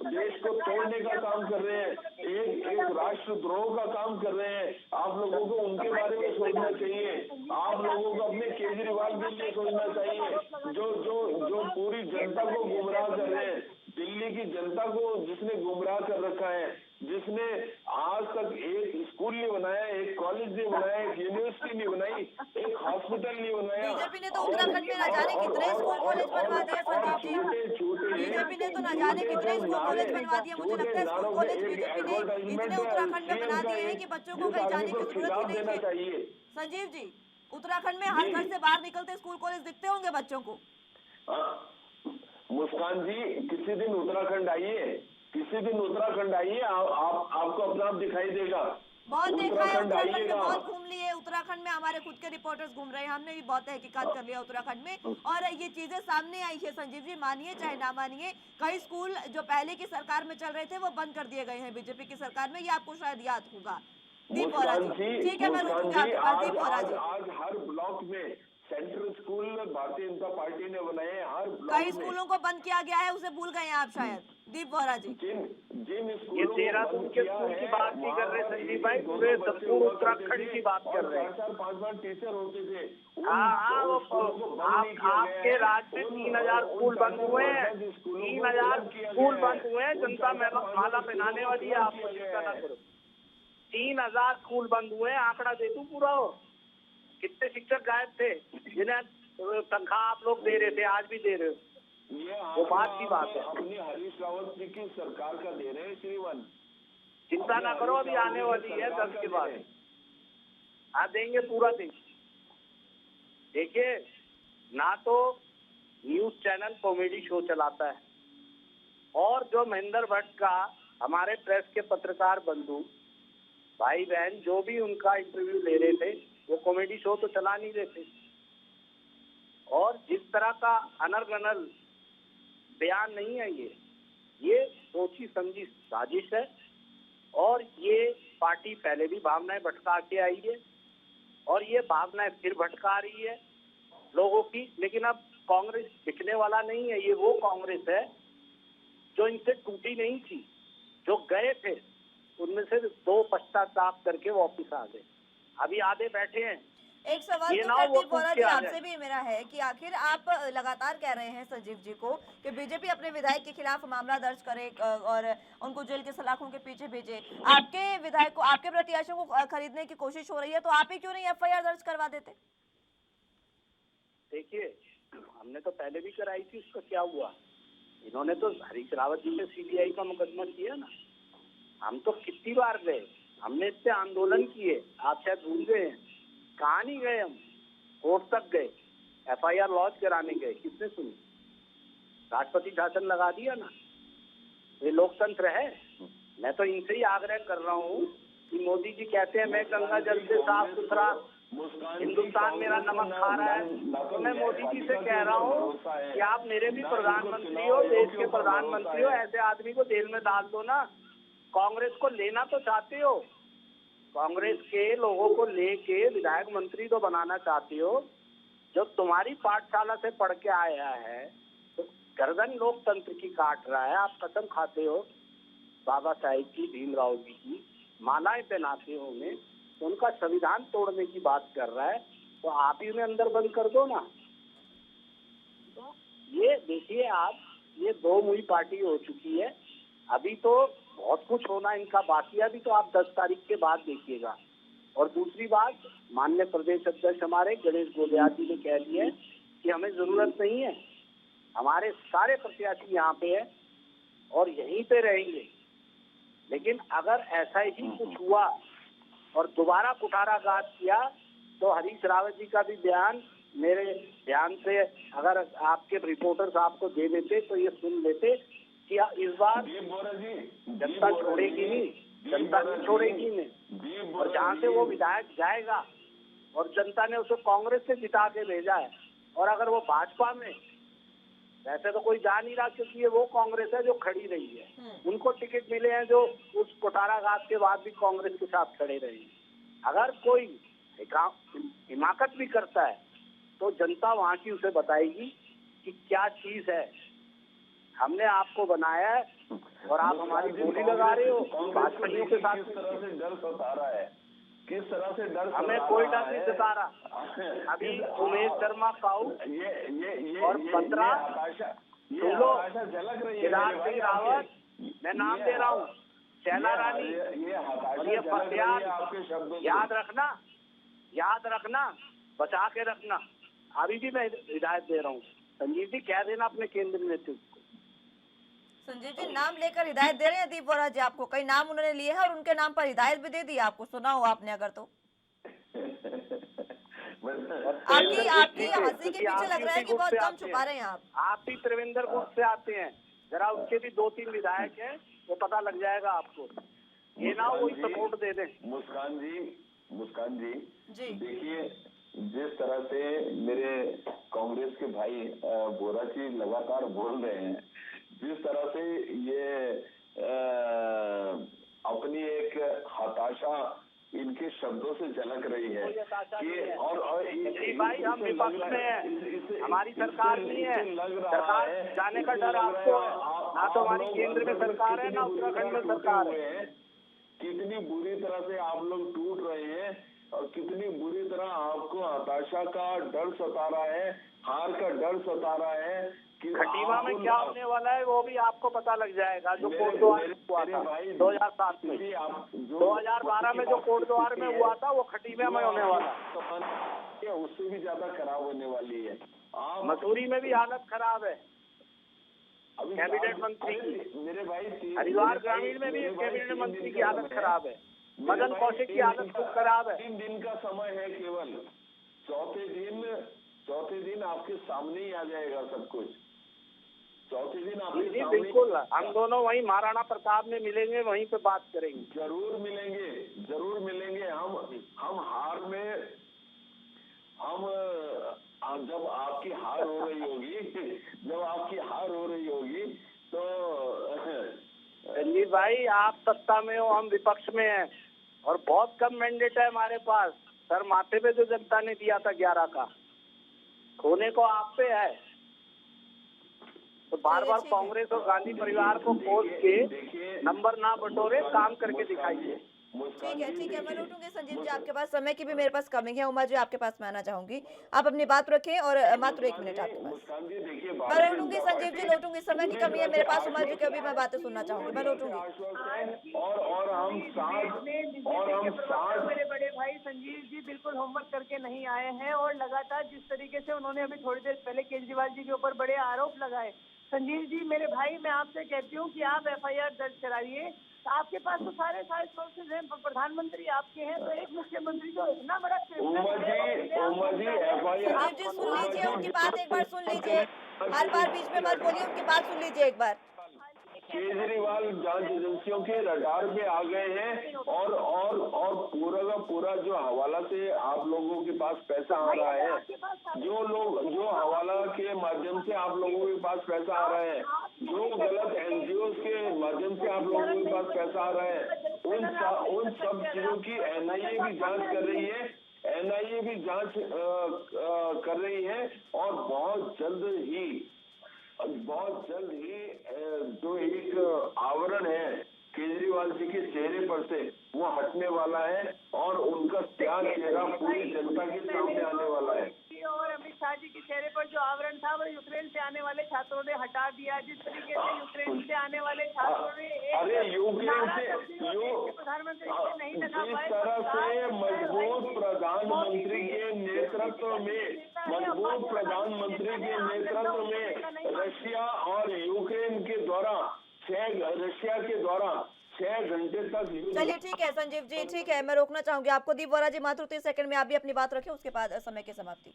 देश को तोड़ने का काम कर रहे हैं, एक राष्ट्रद्रोह का काम कर रहे हैं। आप लोगों को उनके बारे में सोचना चाहिए। आप लोगों को अपने केजरीवाल के लिए सोचना चाहिए जो पूरी जनता को गुमराह कर रहे हैं। दिल्ली की जनता को जिसने गुमराह कर रखा है, जिसने आज तक एक स्कूल नहीं बनाया, एक कॉलेज नहीं बनाया, एक यूनिवर्सिटी नहीं बनाई, एक हॉस्पिटल नहीं बनाया। बीजेपी ने तो उत्तराखंड में न जाने कितने स्कूल कॉलेज बनवा दिए। संजीव जी, बीजेपी ने तो न जाने कितने स्कूल कॉलेज बनवा दिए। मुझे लगता है स्कूल कॉलेज बीजेपी ने इतने उत्तराखंड में बना दिए हैं कि बच्चों को कहीं जाने की जरूरत ही नहीं है। संजीव जी उत्तराखंड में हर घर से बाहर निकलते स्कूल कॉलेज दिखते होंगे बच्चों को। मुस्कान जी, किसी दिन उत्तराखंड आइए, किसी दिन उत्तराखंड आइए, आपको अपना आप दिखाई देगा। बहुत देखा है उत्तराखंड में, आइएगा। बहुत घूम लिए उत्तराखंड में, हमारे खुद के रिपोर्टर्स घूम रहे हैं, हमने भी बहुत तहकीकात कर लिया उत्तराखंड में और ये चीजें सामने आई है। संजीव जी, मानिए चाहे ना मानिए, कई स्कूल जो पहले की सरकार में चल रहे थे वो बंद कर दिए गए हैं बीजेपी की सरकार में, ये आपको शायद याद होगा। दीप बोरा जी, ठीक है, मैं रुकूंगा आपके पास। दीप बोरा जी, आज हर ब्लॉक में central school Bharatiya Janata party ने बनाए, हर ब्लॉक कई स्कूलों को बंद किया गया है, उसे भूल गए हैं आप शायद। दीप बोरा जी, जिन ये देहरादून के स्कूल की बात नहीं कर रहे संजीव भाई, पूरे संपूर्ण उत्तराखंड की बात कर रहे हैं। 4-5 टीचर होते थे। हाँ, आपके राज्य में 3000 स्कूल बंद हुए हैं, 3000 स्कूल बंद हुए हैं। जनता माला पहनाने वाली है, आपको चिंता ना करो। 3000 स्कूल बंद हुए हैं, आंकड़ा दे दूं पूरा हो। कितने शिक्षक गायब थे जिन्हें तनख्वाह आप लोग दे रहे थे, आज भी दे रहे हो, वो बात की बात है। अपनी हरीश रावत जी की सरकार का दे रहे हैं श्रीवन। चिंता ना करो, अभी आने वाली है 10 के बाद, आप देंगे, पूरा देंगे। देखिए, ना तो न्यूज चैनल कॉमेडी शो चलाता है, और जो महेंद्र भट्ट का हमारे प्रेस के पत्रकार बंधु भाई बहन जो भी उनका इंटरव्यू ले रहे थे, वो कॉमेडी शो तो चला नहीं रहे थे। और जिस तरह का अनर्गनल बयान नहीं है, ये सोची समझी साजिश है, और ये पार्टी पहले भी भावनाएं भटका के आई है, और ये भावनाएं फिर भटका रही है लोगों की। लेकिन अब कांग्रेस टिकने वाला नहीं है, ये वो कांग्रेस है जो इनसे टूटी नहीं थी। जो गए थे उनमें से 2 पश्चाताप करके वापिस आ गए, अभी आधे बैठे हैं। एक सवाल ये तो ना खैर वो दीप बोरा टूट जी के आ आपसे जाए। भी मेरा है कि आखिर आप लगातार कह रहे हैं संजीव जी को कि बीजेपी अपने विधायक के खिलाफ मामला दर्ज करे और उनको जेल के सलाखों के पीछे भेजे। आपके विधायक को, आपके प्रत्याशियों को खरीदने की कोशिश हो रही है, तो आप ही क्यों नहीं एफआईआर दर्ज करवा देते? देखिए, हमने तो पहले भी कराई थी, उसका क्या हुआ? इन्होंने तो हरीश रावत जी पे सीबीआई का मुकदमा किया ना। हम तो कितनी बार गए, हमने इतने आंदोलन किए, आप शायद भूल गए हैं। कहाँ नहीं गए हम, कोर्ट तक गए, एफआईआर लॉन्च कराने गए, किसने सुनी? राष्ट्रपति शासन लगा दिया ना। ये लोकतंत्र है। मैं तो इनसे ही आग्रह कर रहा हूँ कि मोदी जी कहते हैं मैं गंगा जल से साफ सुथरा, हिंदुस्तान मेरा नमक खा रहा है, तो मैं मोदी जी से कह रहा हूँ कि आप मेरे भी प्रधानमंत्री हो, देश के प्रधानमंत्री हो, ऐसे आदमी को जेल में डाल दो ना। कांग्रेस को लेना तो चाहते हो, कांग्रेस के लोगों को लेके विधायक मंत्री तो बनाना चाहते हो, जो तुम्हारी पाठशाला से पढ़ के आया है, तो गर्दन लोकतंत्र की काट रहा है। आप कसम खाते हो बाबा साहेब की, भीमराव जी की, मालाएं पहनाते हो उन्हें, तो उनका संविधान तोड़ने की बात कर रहा है, तो आप ही उन्हें अंदर बंद कर दो ना। तो ये देखिए आप, ये 2 मुई पार्टी हो चुकी है, अभी तो बहुत कुछ होना इनका बाकी है, अभी तो आप 10 तारीख के बाद देखिएगा। और दूसरी बात, माननीय प्रदेश अध्यक्ष हमारे गणेश गोलियार जी ने कह दिया है कि हमें जरूरत नहीं है, हमारे सारे प्रत्याशी यहाँ पे है और यहीं पे रहेंगे। लेकिन अगर ऐसा ही कुछ हुआ और दोबारा कुठाराघात किया, तो हरीश रावत जी का भी बयान मेरे ध्यान से अगर आपके रिपोर्टर्स आपको दे देते तो ये सुन लेते कि इस बार जनता छोड़ेगी नहीं, जनता नहीं छोड़ेगी नहीं। और जहाँ से वो विधायक जाएगा और जनता ने उसे कांग्रेस से जिता के भेजा है, और अगर वो भाजपा में, वैसे तो कोई जा नहीं रहा क्योंकि ये वो कांग्रेस है जो खड़ी रही है, उनको टिकट मिले हैं जो उस कुठाराघात के बाद भी कांग्रेस के साथ खड़े रहे हैं। अगर कोई हिमाकत भी करता है तो जनता वहाँ की उसे बताएगी कि क्या चीज है, हमने आपको बनाया है और आप हमारी बोली लगा रहे हो। भाजपाइयों के साथ किस तरह से डर सता रहा है, किस तरह से डर, हमें कोई डर नहीं सता रहा। अभी उमेश शर्मा काऊ और 15 झलक रही है, केदार सिंह रावत, मैं नाम दे रहा हूँ, शैला रानी और ये फतियान, याद रखना, बचा के रखना। अभी भी मैं हिदायत दे रहा हूँ, संजीव जी कह देना अपने केंद्रीय नेतृत्व को। संजीव जी नाम लेकर हिदायत दे रहे हैं दीप बोरा जी आपको, कई नाम उन्होंने लिए हैं और उनके नाम पर हिदायत भी दे दी, आपको सुना हो आपने अगर तो। आपकी हंसी के पीछे लग रहा है कि बहुत कम छुपा रहे हैं आप भी त्रिवेंद्र गुट से आते हैं, जरा उसके भी 2-3 विधायक हैं, वो पता लग जाएगा आपको। ये ना वही सपोर्ट दे दें। मुस्कान जी जी देखिए, जिस तरह से मेरे कांग्रेस के भाई बोरा जी लगातार बोल रहे हैं, जिस तरह से ये अपनी एक हताशा इनके शब्दों से झलक रही है कि और भाई हम विपक्ष में हैं, हमारी सरकार नहीं है, सरकार जाने का डर आपको है, ना तो हमारी केंद्र में सरकार है ना उत्तराखंड में सरकार है। कितनी बुरी तरह से आप लोग टूट रहे हैं और कितनी बुरी तरह आपको हताशा का डर सता रहा है, हार का डर सता रहा है कि खटीमा में क्या होने वाला है वो भी आपको पता लग जाएगा। जो कोटद्वार हुआ था 2007 में, 2012 में जो कोटद्वार में हुआ था वो खटीमा में होने वाला, उससे भी ज्यादा खराब होने वाली है। मसूरी में भी हालत खराब है कैबिनेट मंत्री की, मेरे भाई हरिद्वार ग्रामीण में भी कैबिनेट मंत्री की हालत खराब है, मदन कौशिक की हालत खूब खराब है। 3 दिन का समय है केवल, चौथे दिन आपके सामने ही आ जाएगा सब कुछ। चौथे दिन आपके सामने बिल्कुल, हम दोनों वहीं महाराणा प्रताप में मिलेंगे, वहीं पे बात करेंगे। जरूर मिलेंगे। हम हार में जब आपकी हार हो रही होगी तो रंजीत भाई आप सत्ता में हो, हम विपक्ष में हैं और बहुत कम मैंडेट है हमारे पास। सर माथे पे जो जनता ने दिया था 11 का, खोने को आप पे है, तो बार बार कांग्रेस और गांधी परिवार को खोज के नंबर ना बटोरे, काम करके दिखाइए। ठीक है मैं लौटूंगी संजीव जी आपके पास, समय की भी मेरे पास कमी है। उमा जी आपके पास मैं आना चाहूंगी, आप अपनी बात रखें और मात्र 1 मिनट आपके पास। मैं लौटूंगी संजीव जी, लौटूंगी, समय की कमी है मेरे पास। उमा जी की भी मैं बातें सुनना चाहूंगी, मैं लौटूंगी। और हम मेरे बड़े भाई संजीव जी बिल्कुल होमवर्क करके नहीं आए हैं और लगातार जिस तरीके से उन्होंने अभी थोड़ी देर पहले केजरीवाल जी के ऊपर बड़े आरोप लगाए। संजीव जी मेरे भाई, मैं आपसे कहती हूँ कि आप FIR दर्ज कराइए। आपके पास तो सारे सोर्सेज हैं, प्रधानमंत्री आपके हैं, तो एक मुख्यमंत्री जो इतना बड़ा संजीव जी सुन लीजिए उनकी बात, एक बार सुन लीजिए, हर बार बीच में मत बोलिए, उनकी बात सुन लीजिए एक बार। केजरीवाल जांच एजेंसियों के रडार में आ गए हैं और पूरा का पूरा जो हवाला से आप लोगों के पास पैसा आ रहा है, जो हवाला के माध्यम से आप लोगों के पास पैसा आ रहा है, जो गलत NGOs के माध्यम से आप लोगों के पास पैसा आ रहा है, उन सब चीजों की NIA भी जांच कर रही है। NIA भी जांच कर रही है और बहुत जल्द ही जो एक आवरण है केजरीवाल जी के चेहरे पर से वो हटने वाला है और उनका त्याग चेहरा पूरी जनता के सामने आने वाला है। और अमित शाह जी के चेहरे पर जो आवरण था वो यूक्रेन से आने वाले छात्रों ने हटा दिया। जिस तरीके से यूक्रेन से आने वाले छात्रों ने यूक्रेन से प्रधानमंत्री नहीं लगा जिस पाए, तरह से मजबूत प्रधानमंत्री के नेतृत्व में रशिया और यूक्रेन के द्वारा रशिया के द्वारा 6 घंटे तक। चलिए ठीक है संजीव जी, ठीक है, मैं रोकना चाहूंगी आपको। दीप बोरा जी मात्र 30 सेकंड में आप भी अपनी बात रखें, उसके बाद समय की समाप्ति।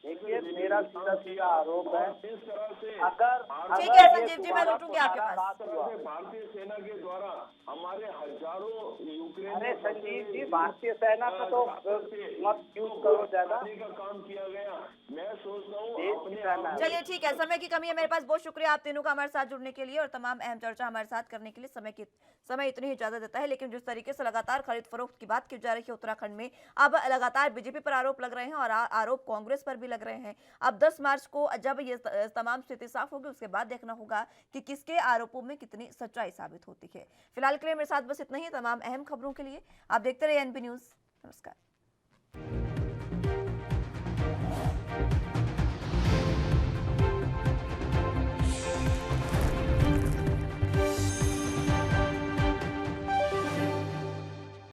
देखिए मेरा सीधा आरोप है, इस तरह से अगर ठीक है संजीव जी, मैं लौटूंगी आपके पास। भारतीय सेना के द्वारा हमारे हजारों यूक्रेन। अरे संजीव जी, भारतीय सेना का तो मत यूज करो ज्यादा का काम किया गया। मैं सोचता हूँ चलिए ठीक है, समय की कमी है मेरे पास। बहुत शुक्रिया आप तीनों का हमारे साथ जुड़ने के लिए और तमाम अहम चर्चा हमारे साथ करने के लिए। समय इतनी ही इजाजत देता है, लेकिन जिस तरीके से लगातार खरीद फरोख्त की बात की जा रही है उत्तराखंड में, अब लगातार बीजेपी पर आरोप लग रहे हैं और आरोप कांग्रेस पर भी लग रहे हैं। अब 10 मार्च को जब ये तमाम स्थिति साफ होगी, उसके बाद देखना होगा कि किसके आरोपों में कितनी सच्चाई साबित होती है। फिलहाल के लिए मेरे साथ बस इतना ही। तमाम अहम खबरों के लिए आप देखते रहिए NB न्यूज। नमस्कार।